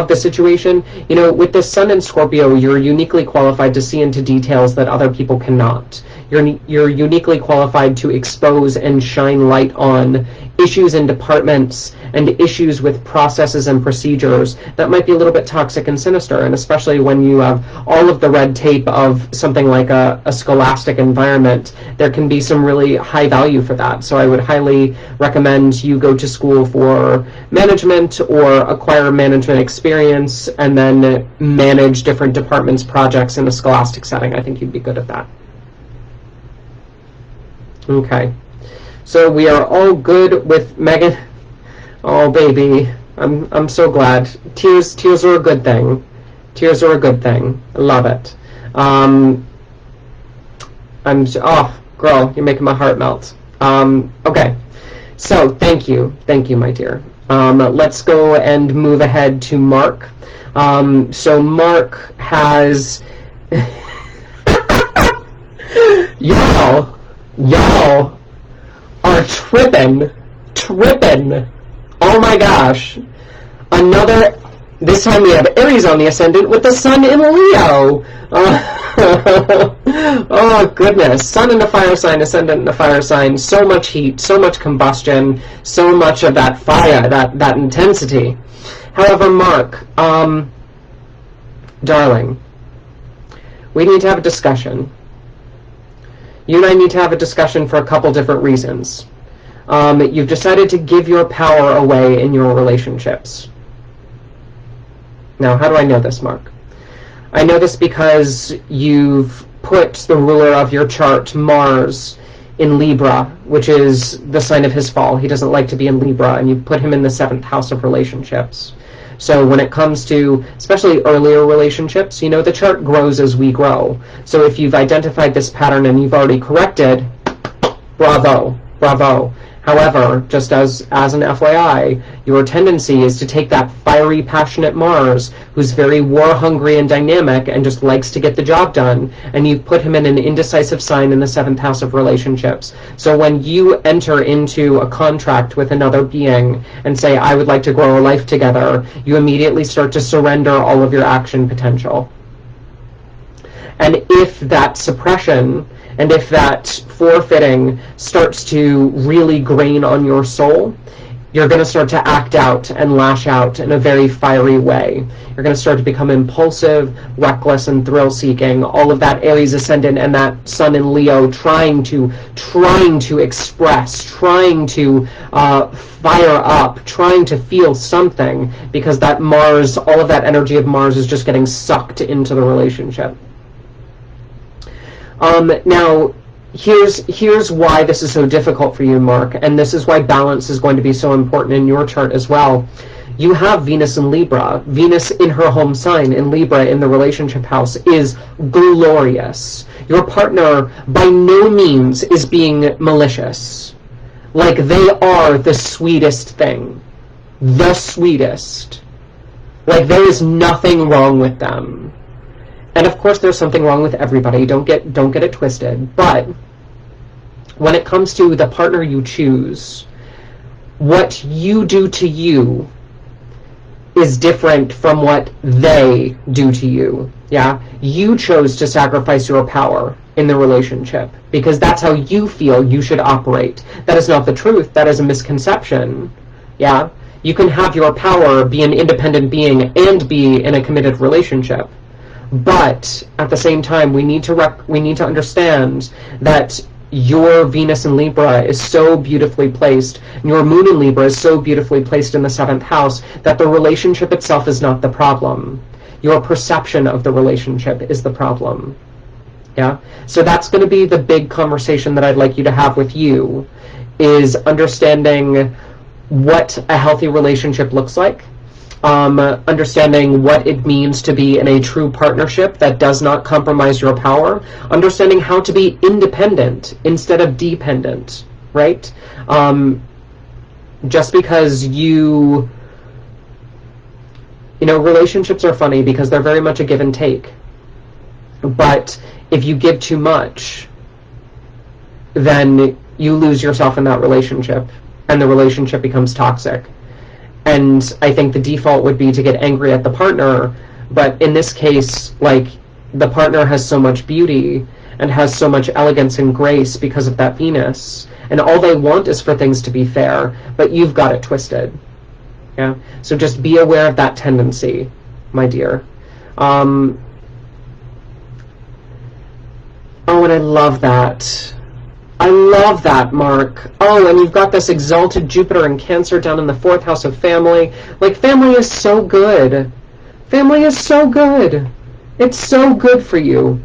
the situation. With the Sun in Scorpio, you're uniquely qualified to see into details that other people cannot. You're uniquely qualified to expose and shine light on issues in departments and issues with processes and procedures that might be a little bit toxic and sinister, and especially when you have all of the red tape of something like a scholastic environment, there can be some really high value for that. So I would highly recommend you go to school for management or acquire management experience and then manage different departments' projects in a scholastic setting. I think you'd be good at that. Okay. So we are all good with Megan. Oh, baby. I'm so glad. Tears are a good thing. Tears are a good thing. I love it. Oh, girl, you're making my heart melt. Okay. So, thank you. Thank you, my dear. Let's go and move ahead to Mark. So Mark has... Y'all are tripping. Oh my gosh. This time we have Aries on the ascendant with the Sun in Leo. Oh, goodness. Sun in a fire sign, ascendant in a fire sign, so much heat, so much combustion, so much of that fire, that intensity. However, Mark, darling, we need to have a discussion. You and I need to have a discussion for a couple different reasons. You've decided to give your power away in your relationships. Now, how do I know this, Mark? I know this because you've put the ruler of your chart, Mars, in Libra, which is the sign of his fall. He doesn't like to be in Libra, and you put him in the 7th house of relationships. So when it comes to, especially earlier relationships, you know, the chart grows as we grow. So if you've identified this pattern and you've already corrected, bravo, bravo. However, just as an FYI, your tendency is to take that fiery, passionate Mars, who's very war-hungry and dynamic and just likes to get the job done, and you put him in an indecisive sign in the 7th house of relationships. So when you enter into a contract with another being and say, I would like to grow a life together, you immediately start to surrender all of your action potential. And if that suppression and if that forfeiting starts to really grain on your soul, you're going to start to act out and lash out in a very fiery way. You're going to start to become impulsive, reckless, and thrill-seeking. All of that Aries ascendant and that Sun in Leo trying to express, trying to fire up, trying to feel something, because that Mars, all of that energy of Mars is just getting sucked into the relationship. Now, here's why this is so difficult for you, Mark, and this is why balance is going to be so important in your chart as well. You have Venus in Libra. Venus in her home sign in Libra in the relationship house is glorious. Your partner by no means is being malicious. Like, they are the sweetest thing. The sweetest. Like, there is nothing wrong with them. And of course there's something wrong with everybody, don't get it twisted, but when it comes to the partner you choose, what you do to you is different from what they do to you. Yeah? You chose to sacrifice your power in the relationship because that's how you feel you should operate. That is not the truth, that is a misconception. Yeah? You can have your power, be an independent being, and be in a committed relationship. But at the same time, we need to understand that your Venus in Libra is so beautifully placed, and your Moon in Libra is so beautifully placed in the 7th house that the relationship itself is not the problem. Your perception of the relationship is the problem. Yeah? So that's going to be the big conversation that I'd like you to have with you, is understanding what a healthy relationship looks like. Understanding what it means to be in a true partnership that does not compromise your power, understanding how to be independent instead of dependent, right? Just because you know, relationships are funny because they're very much a give and take. But if you give too much, then you lose yourself in that relationship, and the relationship becomes toxic. And I think the default would be to get angry at the partner, but in this case, like, the partner has so much beauty and has so much elegance and grace because of that Venus, and all they want is for things to be fair, but you've got it twisted. Yeah? So just be aware of that tendency, my dear. Oh, and I love that. I love that, Mark. Oh, and you've got this exalted Jupiter in Cancer down in the 4th house of family. Like, family is so good. Family is so good. It's so good for you.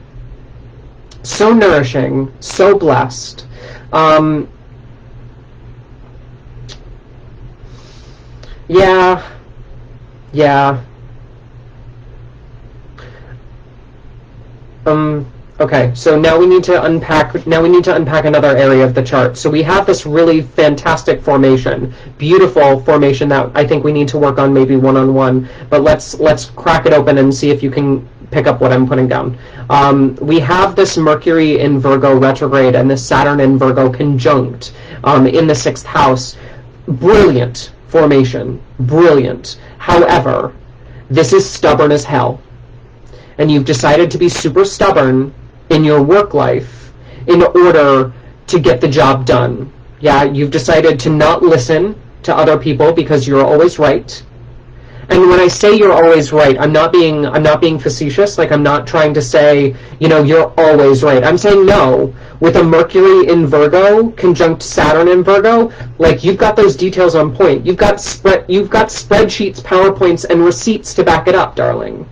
So nourishing. So blessed. Yeah. Okay, so now we need to unpack another area of the chart. So we have this really fantastic formation, beautiful formation that I think we need to work on maybe one-on-one, but let's crack it open and see if you can pick up what I'm putting down. We have this Mercury in Virgo retrograde and this Saturn in Virgo conjunct in the 6th house. Brilliant formation, brilliant. However, this is stubborn as hell. and you've decided to be super stubborn in your work life in order to get the job done. Yeah, you've decided to not listen to other people because you're always right. And when I say you're always right, I'm not being facetious. Like, I'm not trying to say, you're always right. I'm saying no. With a Mercury in Virgo conjunct Saturn in Virgo, like, you've got those details on point. You've got spreadsheets, PowerPoints, and receipts to back it up, darling.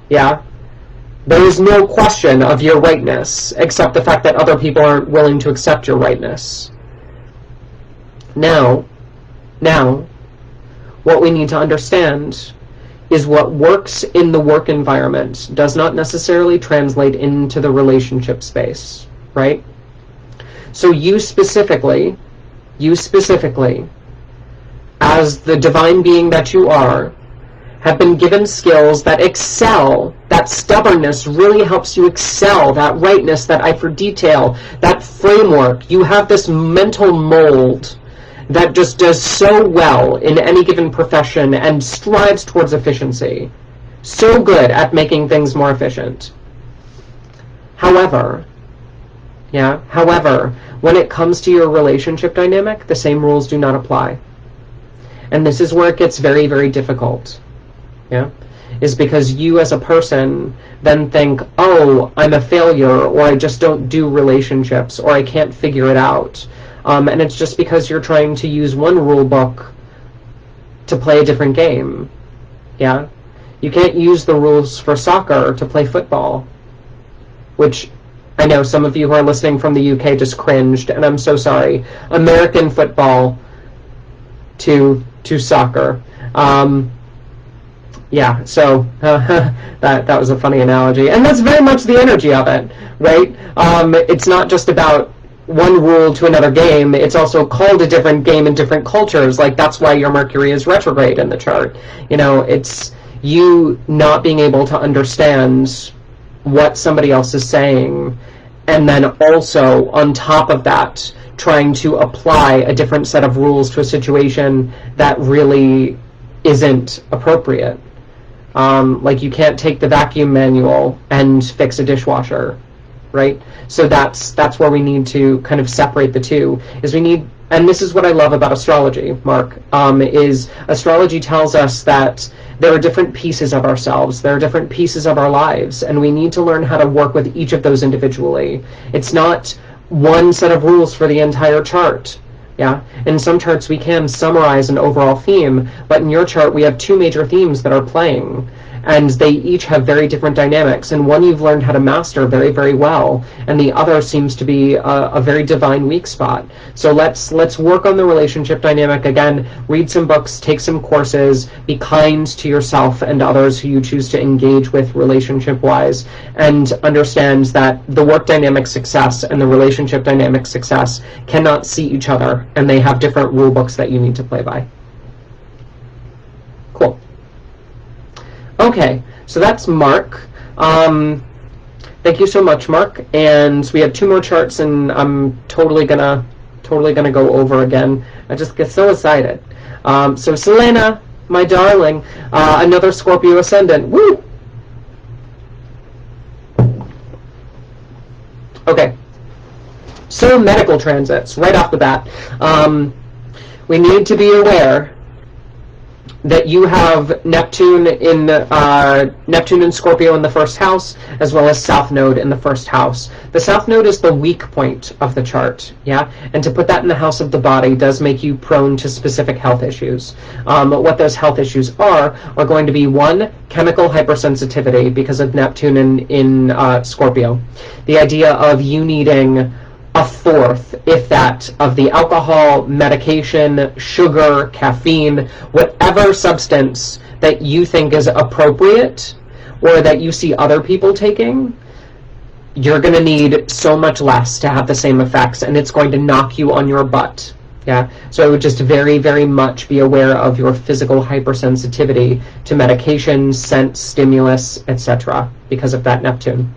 Yeah? There is no question of your rightness, except the fact that other people aren't willing to accept your rightness. Now, what we need to understand is what works in the work environment does not necessarily translate into the relationship space, right? So you specifically, as the divine being that you are, have been given skills that excel. That stubbornness really helps you excel. That rightness, that eye for detail, that framework. You have this mental mold that just does so well in any given profession and strives towards efficiency. So good at making things more efficient. However, when it comes to your relationship dynamic, the same rules do not apply. And this is where it gets very, very difficult. Yeah? Is because you as a person then think, oh, I'm a failure, or I just don't do relationships, or I can't figure it out. And it's just because you're trying to use one rule book to play a different game. Yeah? You can't use the rules for soccer to play football. Which, I know some of you who are listening from the UK just cringed, and I'm so sorry. American football to soccer. Yeah, so that was a funny analogy. And that's very much the energy of it, right? It's not just about one rule to another game. It's also called a different game in different cultures. Like, that's why your Mercury is retrograde in the chart. It's you not being able to understand what somebody else is saying, and then also, on top of that, trying to apply a different set of rules to a situation that really isn't appropriate. Like, you can't take the vacuum manual and fix a dishwasher, right? So that's where we need to kind of separate the two. And this is what I love about astrology, Mark, is astrology tells us that there are different pieces of ourselves, there are different pieces of our lives, and we need to learn how to work with each of those individually. It's not one set of rules for the entire chart. Yeah, in some charts we can summarize an overall theme, but in your chart we have two major themes that are playing, and they each have very different dynamics, and one you've learned how to master very, very well, and the other seems to be a very divine weak spot. So let's work on the relationship dynamic again, read some books, take some courses, be kind to yourself and others who you choose to engage with relationship-wise, and understand that the work dynamic success and the relationship dynamic success cannot see each other, and they have different rule books that you need to play by. Cool. Okay, so that's Mark. Thank you so much, Mark. And we have two more charts, and I'm totally gonna go over again. I just get so excited. So Selena, my darling, another Scorpio ascendant. Woo! Okay. So medical transits, right off the bat. We need to be aware that you have Neptune in Scorpio in the first house, as well as South Node in the first house. The South Node is the weak point of the chart, yeah? And to put that in the house of the body does make you prone to specific health issues. What those health issues are going to be, one, chemical hypersensitivity because of Neptune in Scorpio. The idea of you needing a fourth, if that, of the alcohol, medication, sugar, caffeine, whatever substance that you think is appropriate or that you see other people taking, you're going to need so much less to have the same effects, and it's going to knock you on your butt. Yeah, so I would just very, very much be aware of your physical hypersensitivity to medication, scent, stimulus, etc. because of that Neptune.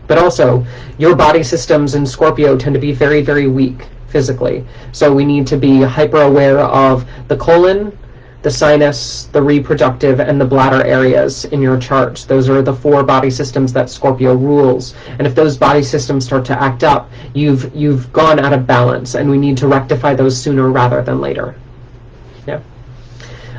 But also, your body systems in Scorpio tend to be very, very weak physically. So we need to be hyper aware of the colon, the sinus, the reproductive, and the bladder areas in your chart. Those are the 4 body systems that Scorpio rules. And if those body systems start to act up, you've gone out of balance, and we need to rectify those sooner rather than later. Yeah.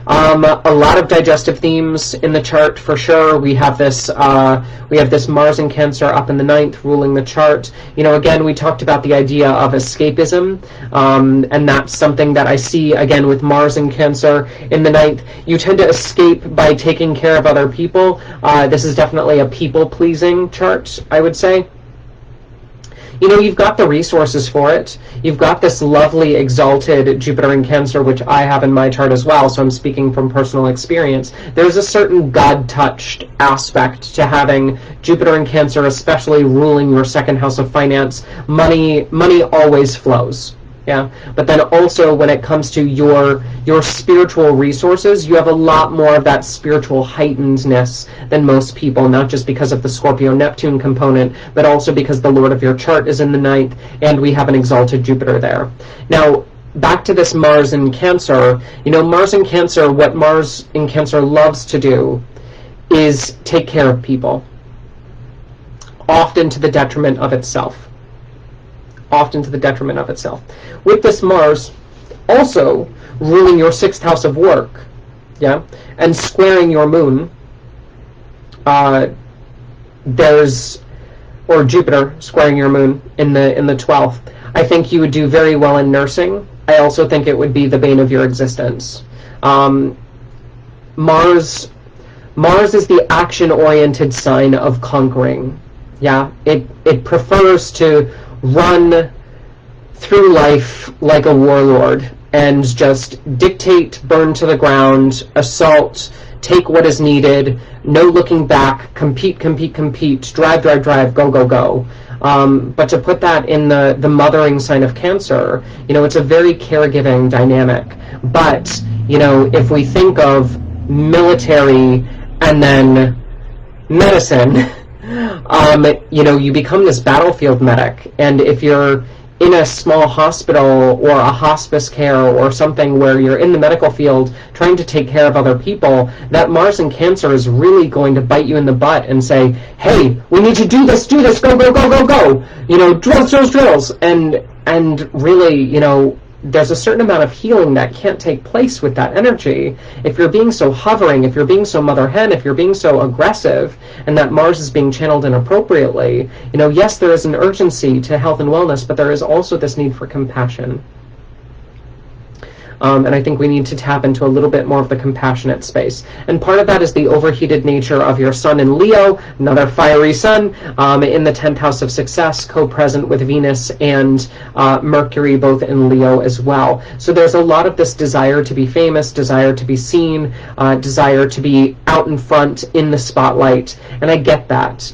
A lot of digestive themes in the chart for sure. We have this Mars in Cancer up in the 9th ruling the chart. Again, we talked about the idea of escapism, and that's something that I see again with Mars in Cancer in the 9th. You tend to escape by taking care of other people. This is definitely a people-pleasing chart, I would say. You've got the resources for it. You've got this lovely exalted Jupiter in Cancer, which I have in my chart as well, so I'm speaking from personal experience. There's a certain God-touched aspect to having Jupiter in Cancer, especially ruling your 2nd house of finance. Money always flows. Yeah, but then also when it comes to your spiritual resources, you have a lot more of that spiritual heightenedness than most people, not just because of the Scorpio-Neptune component, but also because the Lord of your chart is in the 9th, and we have an exalted Jupiter there. Now, back to this Mars in Cancer. Mars in Cancer, what Mars in Cancer loves to do is take care of people, often to the detriment of itself. With this Mars also ruling your 6th house of work, yeah, and squaring your moon, or Jupiter squaring your moon in the 12th, I think you would do very well in nursing. I also think it would be the bane of your existence. Mars is the action-oriented sign of conquering. Yeah, it prefers to run through life like a warlord and just dictate, burn to the ground, assault, take what is needed, no looking back, compete, drive, go. But to put that in the mothering sign of Cancer, it's a very caregiving dynamic. But, if we think of military and then medicine, you become this battlefield medic, and if you're in a small hospital or a hospice care or something where you're in the medical field trying to take care of other people, that Mars in Cancer is really going to bite you in the butt and say, hey, we need to do this, go, drills, and really, there's a certain amount of healing that can't take place with that energy. If you're being so hovering, if you're being so mother hen, if you're being so aggressive, and that Mars is being channeled inappropriately, yes, there is an urgency to health and wellness, but there is also this need for compassion. And I think we need to tap into a little bit more of the compassionate space. And part of that is the overheated nature of your sun in Leo, another fiery sun, in the 10th house of success, co-present with Venus and Mercury, both in Leo as well. So there's a lot of this desire to be famous, desire to be seen, desire to be out in front in the spotlight. And I get that,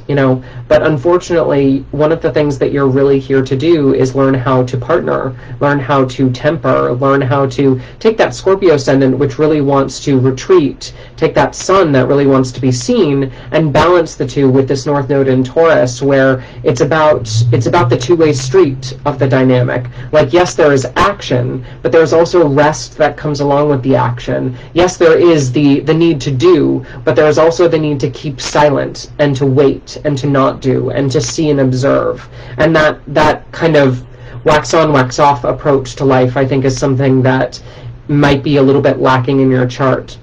but unfortunately, one of the things that you're really here to do is learn how to partner, learn how to temper, learn how to take that Scorpio ascendant, which really wants to retreat, take that sun that really wants to be seen, and balance the two with this North Node in Taurus, where it's about the two-way street of the dynamic. Like, yes, there is action, but there's also rest that comes along with the action. Yes, there is the need to do, but there's also the need to keep silent and to wait and to not do and to see and observe. And that kind of wax on, wax off approach to life, I think, is something that might be a little bit lacking in your chart,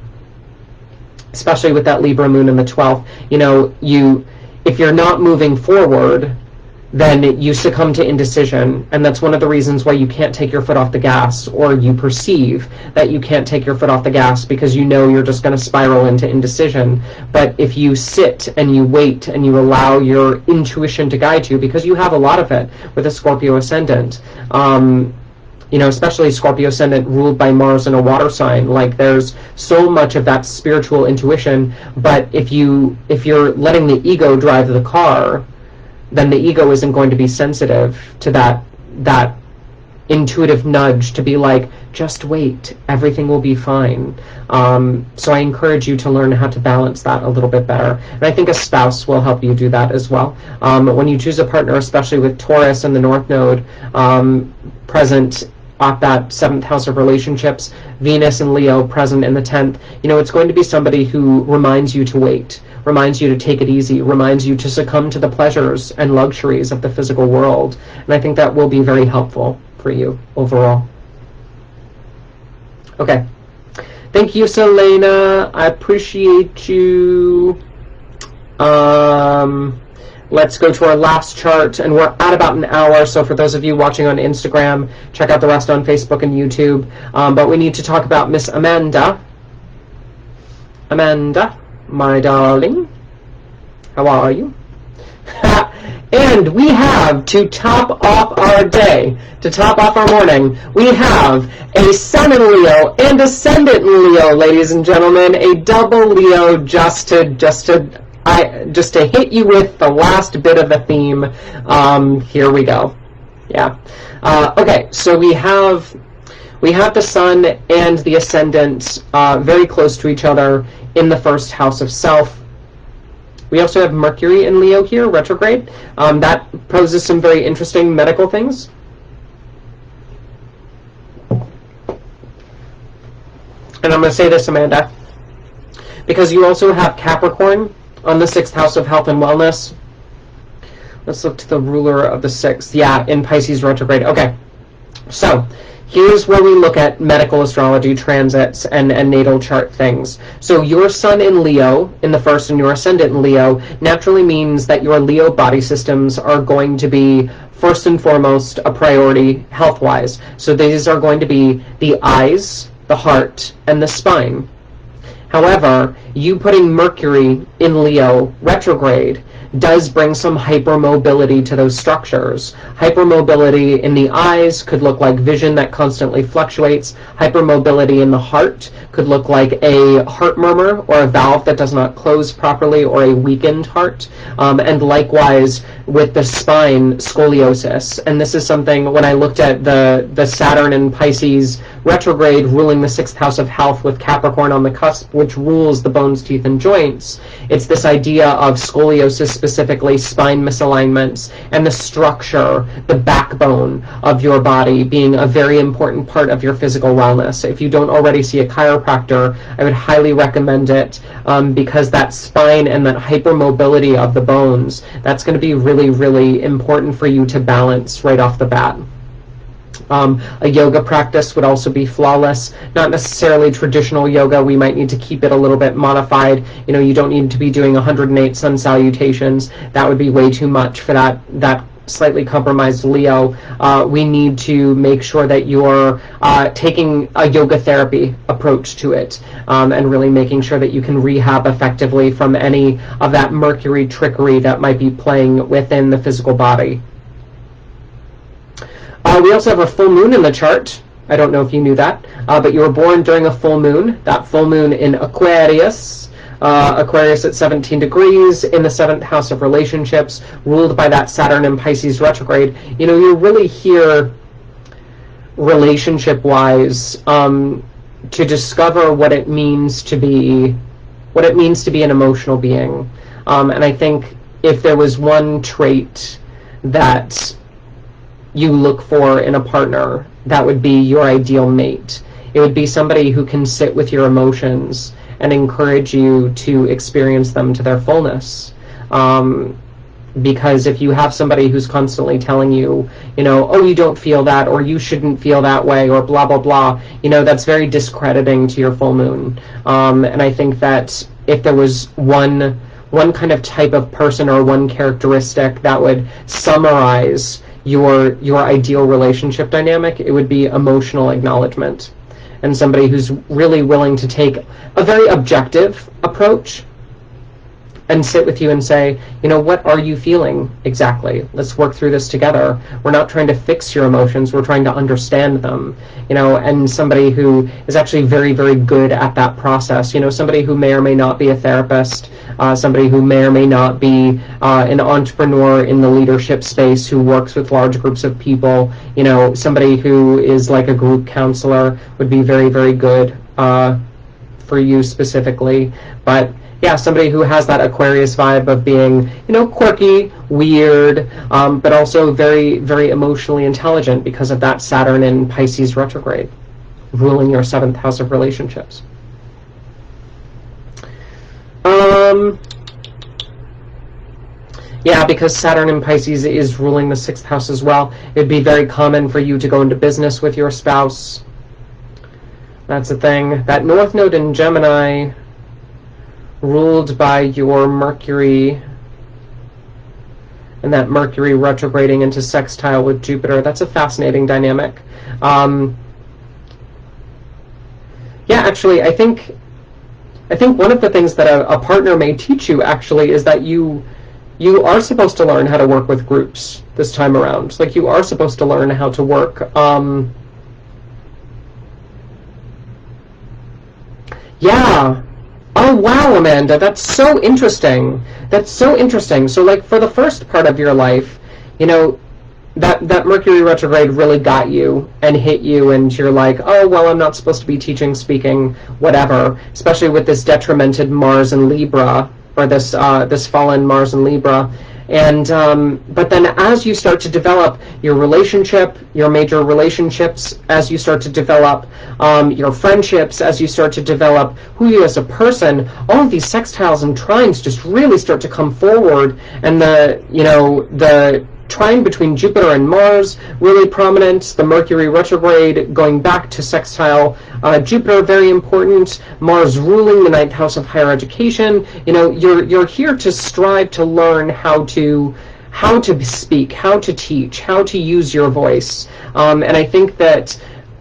especially with that Libra moon in the 12th. If you're not moving forward, then you succumb to indecision, and that's one of the reasons why you can't take your foot off the gas, or you perceive that you can't take your foot off the gas because you're just going to spiral into indecision. But if you sit and you wait and you allow your intuition to guide you, because you have a lot of it with a Scorpio ascendant, especially Scorpio ascendant ruled by Mars in a water sign, like there's so much of that spiritual intuition. But if you're letting the ego drive the car, then the ego isn't going to be sensitive to that intuitive nudge to be like, just wait, everything will be fine. So I encourage you to learn how to balance that a little bit better. And I think a spouse will help you do that as well. When you choose a partner, especially with Taurus and the North Node present at that 7th house of relationships, Venus and Leo present in the 10th, it's going to be somebody who reminds you to wait, reminds you to take it easy, reminds you to succumb to the pleasures and luxuries of the physical world. And I think that will be very helpful for you overall. Okay. Thank you, Selena. I appreciate you. Let's go to our last chart, and we're at about an hour, so for those of you watching on Instagram, check out the rest on Facebook and YouTube. But we need to talk about Miss Amanda. Amanda, my darling, how are you? And we have, to top off our day, to top off our morning, we have a Sun in Leo and Ascendant in Leo, ladies and gentlemen, a double Leo just to hit you with the last bit of the theme. Here we go. Yeah. Okay, so we have the Sun and the Ascendant very close to each other in the 1st house of self. We also have Mercury in Leo here, retrograde. That poses some very interesting medical things. And I'm going to say this, Amanda, because you also have Capricorn on the 6th house of health and wellness. Let's look to the ruler of the 6th. Yeah, in Pisces retrograde. Okay, so here's where we look at medical astrology transits and natal chart things. So your Sun in Leo in the 1st and your Ascendant in Leo naturally means that your Leo body systems are going to be first and foremost a priority health-wise. So these are going to be the eyes, the heart, and the spine. However, you putting Mercury in Leo retrograde does bring some hypermobility to those structures. Hypermobility in the eyes could look like vision that constantly fluctuates. Hypermobility in the heart could look like a heart murmur or a valve that does not close properly or a weakened heart. And likewise with the spine, scoliosis. And this is something, when I looked at the Saturn and Pisces retrograde ruling the 6th house of health with Capricorn on the cusp, which rules the bones, teeth, and joints, it's this idea of scoliosis, specifically spine misalignments, and the structure, the backbone of your body being a very important part of your physical wellness. If you don't already see a chiropractor, I would highly recommend it, because that spine and that hypermobility of the bones, that's going to be really, really important for you to balance right off the bat. A yoga practice would also be flawless. Not necessarily traditional yoga. We might need to keep it a little bit modified. You don't need to be doing 108 sun salutations. That would be way too much for that slightly compromised Leo. We need to make sure that you're taking a yoga therapy approach to it, and really making sure that you can rehab effectively from any of that Mercury trickery that might be playing within the physical body. We also have a full moon in the chart. I don't know if you knew that, but you were born during a full moon. That full moon in Aquarius. Aquarius at 17 degrees in the 7th house of relationships, ruled by that Saturn and Pisces retrograde. You're really here relationship-wise to discover what it means to be an emotional being. And I think if there was one trait that you look for in a partner, that would be your ideal mate. It would be somebody who can sit with your emotions and encourage you to experience them to their fullness. Because if you have somebody who's constantly telling you, oh, you don't feel that, or you shouldn't feel that way, or blah, blah, blah, that's very discrediting to your full moon. And I think that if there was one kind of type of person or one characteristic that would summarize your ideal relationship dynamic, it would be emotional acknowledgement, and somebody who's really willing to take a very objective approach and sit with you and say, what are you feeling exactly? Let's work through this together. We're not trying to fix your emotions, we're trying to understand them, and somebody who is actually very, very good at that process. Somebody who may or may not be a therapist, somebody who may or may not be an entrepreneur in the leadership space who works with large groups of people, somebody who is like a group counselor would be very, very good for you specifically. But yeah, somebody who has that Aquarius vibe of being, quirky, weird, but also very, very emotionally intelligent because of that Saturn in Pisces retrograde, ruling your 7th house of relationships. Yeah, because Saturn in Pisces is ruling the 6th house as well. It'd be very common for you to go into business with your spouse. That's the thing. That North Node in Gemini, ruled by your Mercury, and that Mercury retrograding into sextile with Jupiter, that's a fascinating dynamic. Yeah, actually, I think one of the things that a partner may teach you, actually, is that you are supposed to learn how to work with groups this time around. Like, you are supposed to learn how to work. Yeah. Oh, wow, Amanda, that's so interesting. That's so interesting. So, like, for the first part of your life, that Mercury retrograde really got you and hit you, and you're like, oh, well, I'm not supposed to be teaching, speaking, whatever, especially with this detrimented Mars in Libra, or this fallen Mars in Libra. And but then as you start to develop your relationship, your major relationships, as you start to develop your friendships, as you start to develop who you as a person, all of these sextiles and trines just really start to come forward, and the trine between Jupiter and Mars, really prominent. The Mercury retrograde going back to sextile Jupiter, very important. Mars ruling the 9th house of higher education. You're here to strive to learn how to speak, how to teach, how to use your voice. And I think that,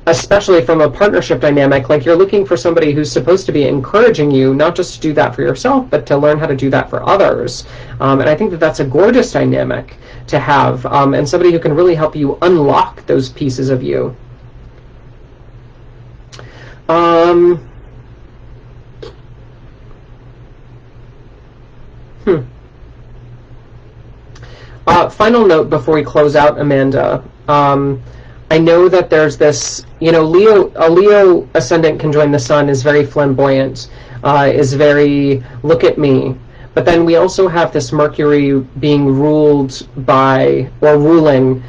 especially from a partnership dynamic, like, you're looking for somebody who's supposed to be encouraging you, not just to do that for yourself, but to learn how to do that for others. And I think that that's a gorgeous dynamic to have, and somebody who can really help you unlock those pieces of you. Final note before we close out, Amanda. I know that there's this, a Leo ascendant conjoined the sun is very flamboyant, is very, look at me. But then we also have this Mercury being ruled by, or ruling,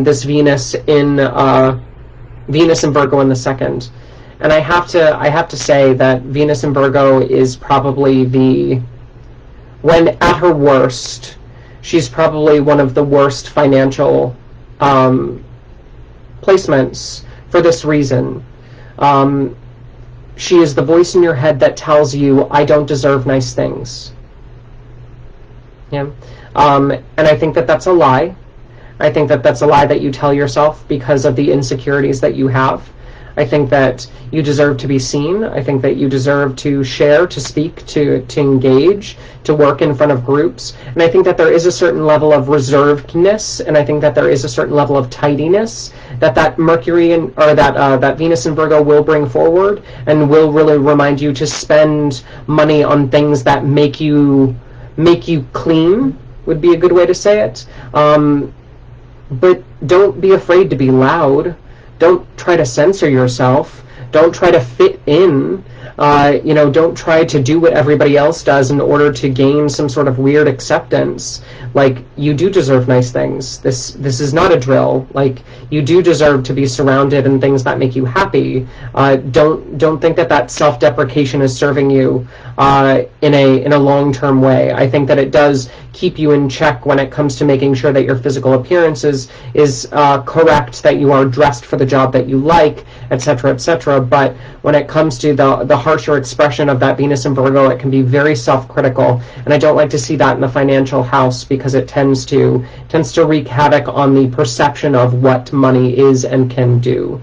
this Venus in Virgo in the 2nd. And I have to say that Venus in Virgo is probably when at her worst, she's probably one of the worst financial placements for this reason. She is the voice in your head that tells you, I don't deserve nice things. Yeah. And I think that that's a lie. I think that that's a lie that you tell yourself because of the insecurities that you have. I think that you deserve to be seen. I think that you deserve to share, to speak, to engage, to work in front of groups. And I think that there is a certain level of reservedness, and I think that there is a certain level of tidiness that Mercury or that Venus in Virgo will bring forward, and will really remind you to spend money on things that make you clean, would be a good way to say it. But don't be afraid to be loud. Don't try to censor yourself. Don't try to fit in. Don't try to do what everybody else does in order to gain some sort of weird acceptance. Like, you do deserve nice things. This is not a drill. Like, you do deserve to be surrounded in things that make you happy. Don't think that self-deprecation is serving you in a long-term way. I think that it does keep you in check when it comes to making sure that your physical appearance is correct, that you are dressed for the job that you like, etc., etc. But when it comes to the harsher expression of that Venus in Virgo, it can be very self-critical, and I don't like to see that in the financial house, because it tends to wreak havoc on the perception of what money is and can do,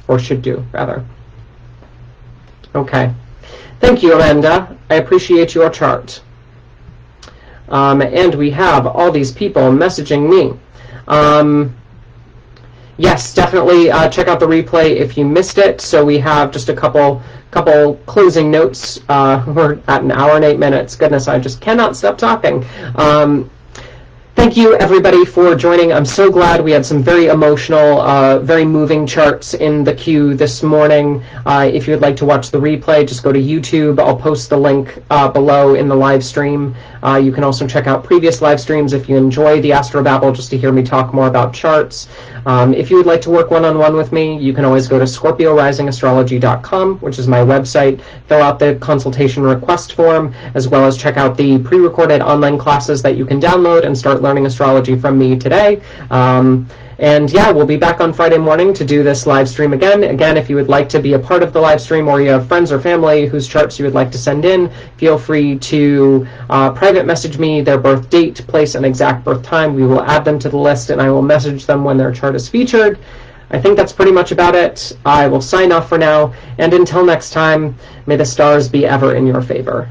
or should do, rather. Okay. Thank you, Amanda. I appreciate your chart. And we have all these people messaging me. Yes, definitely check out the replay if you missed it. So we have just a couple closing notes. We're at an hour and 8 minutes. Goodness, I just cannot stop talking. Thank you, everybody, for joining. I'm so glad we had some very emotional, very moving charts in the queue this morning. If you'd like to watch the replay, just go to YouTube. I'll post the link below in the live stream. You can also check out previous live streams if you enjoy the Astro-Babble, just to hear me talk more about charts. If you would like to work one-on-one with me, you can always go to ScorpioRisingAstrology.com, which is my website, fill out the consultation request form, as well as check out the pre-recorded online classes that you can download and start learning astrology from me today. And yeah, we'll be back on Friday morning to do this live stream again. Again, if you would like to be a part of the live stream, or you have friends or family whose charts you would like to send in, feel free to private message me their birth date, place, and exact birth time. We will add them to the list, and I will message them when their chart is featured. I think that's pretty much about it. I will sign off for now, and until next time, may the stars be ever in your favor.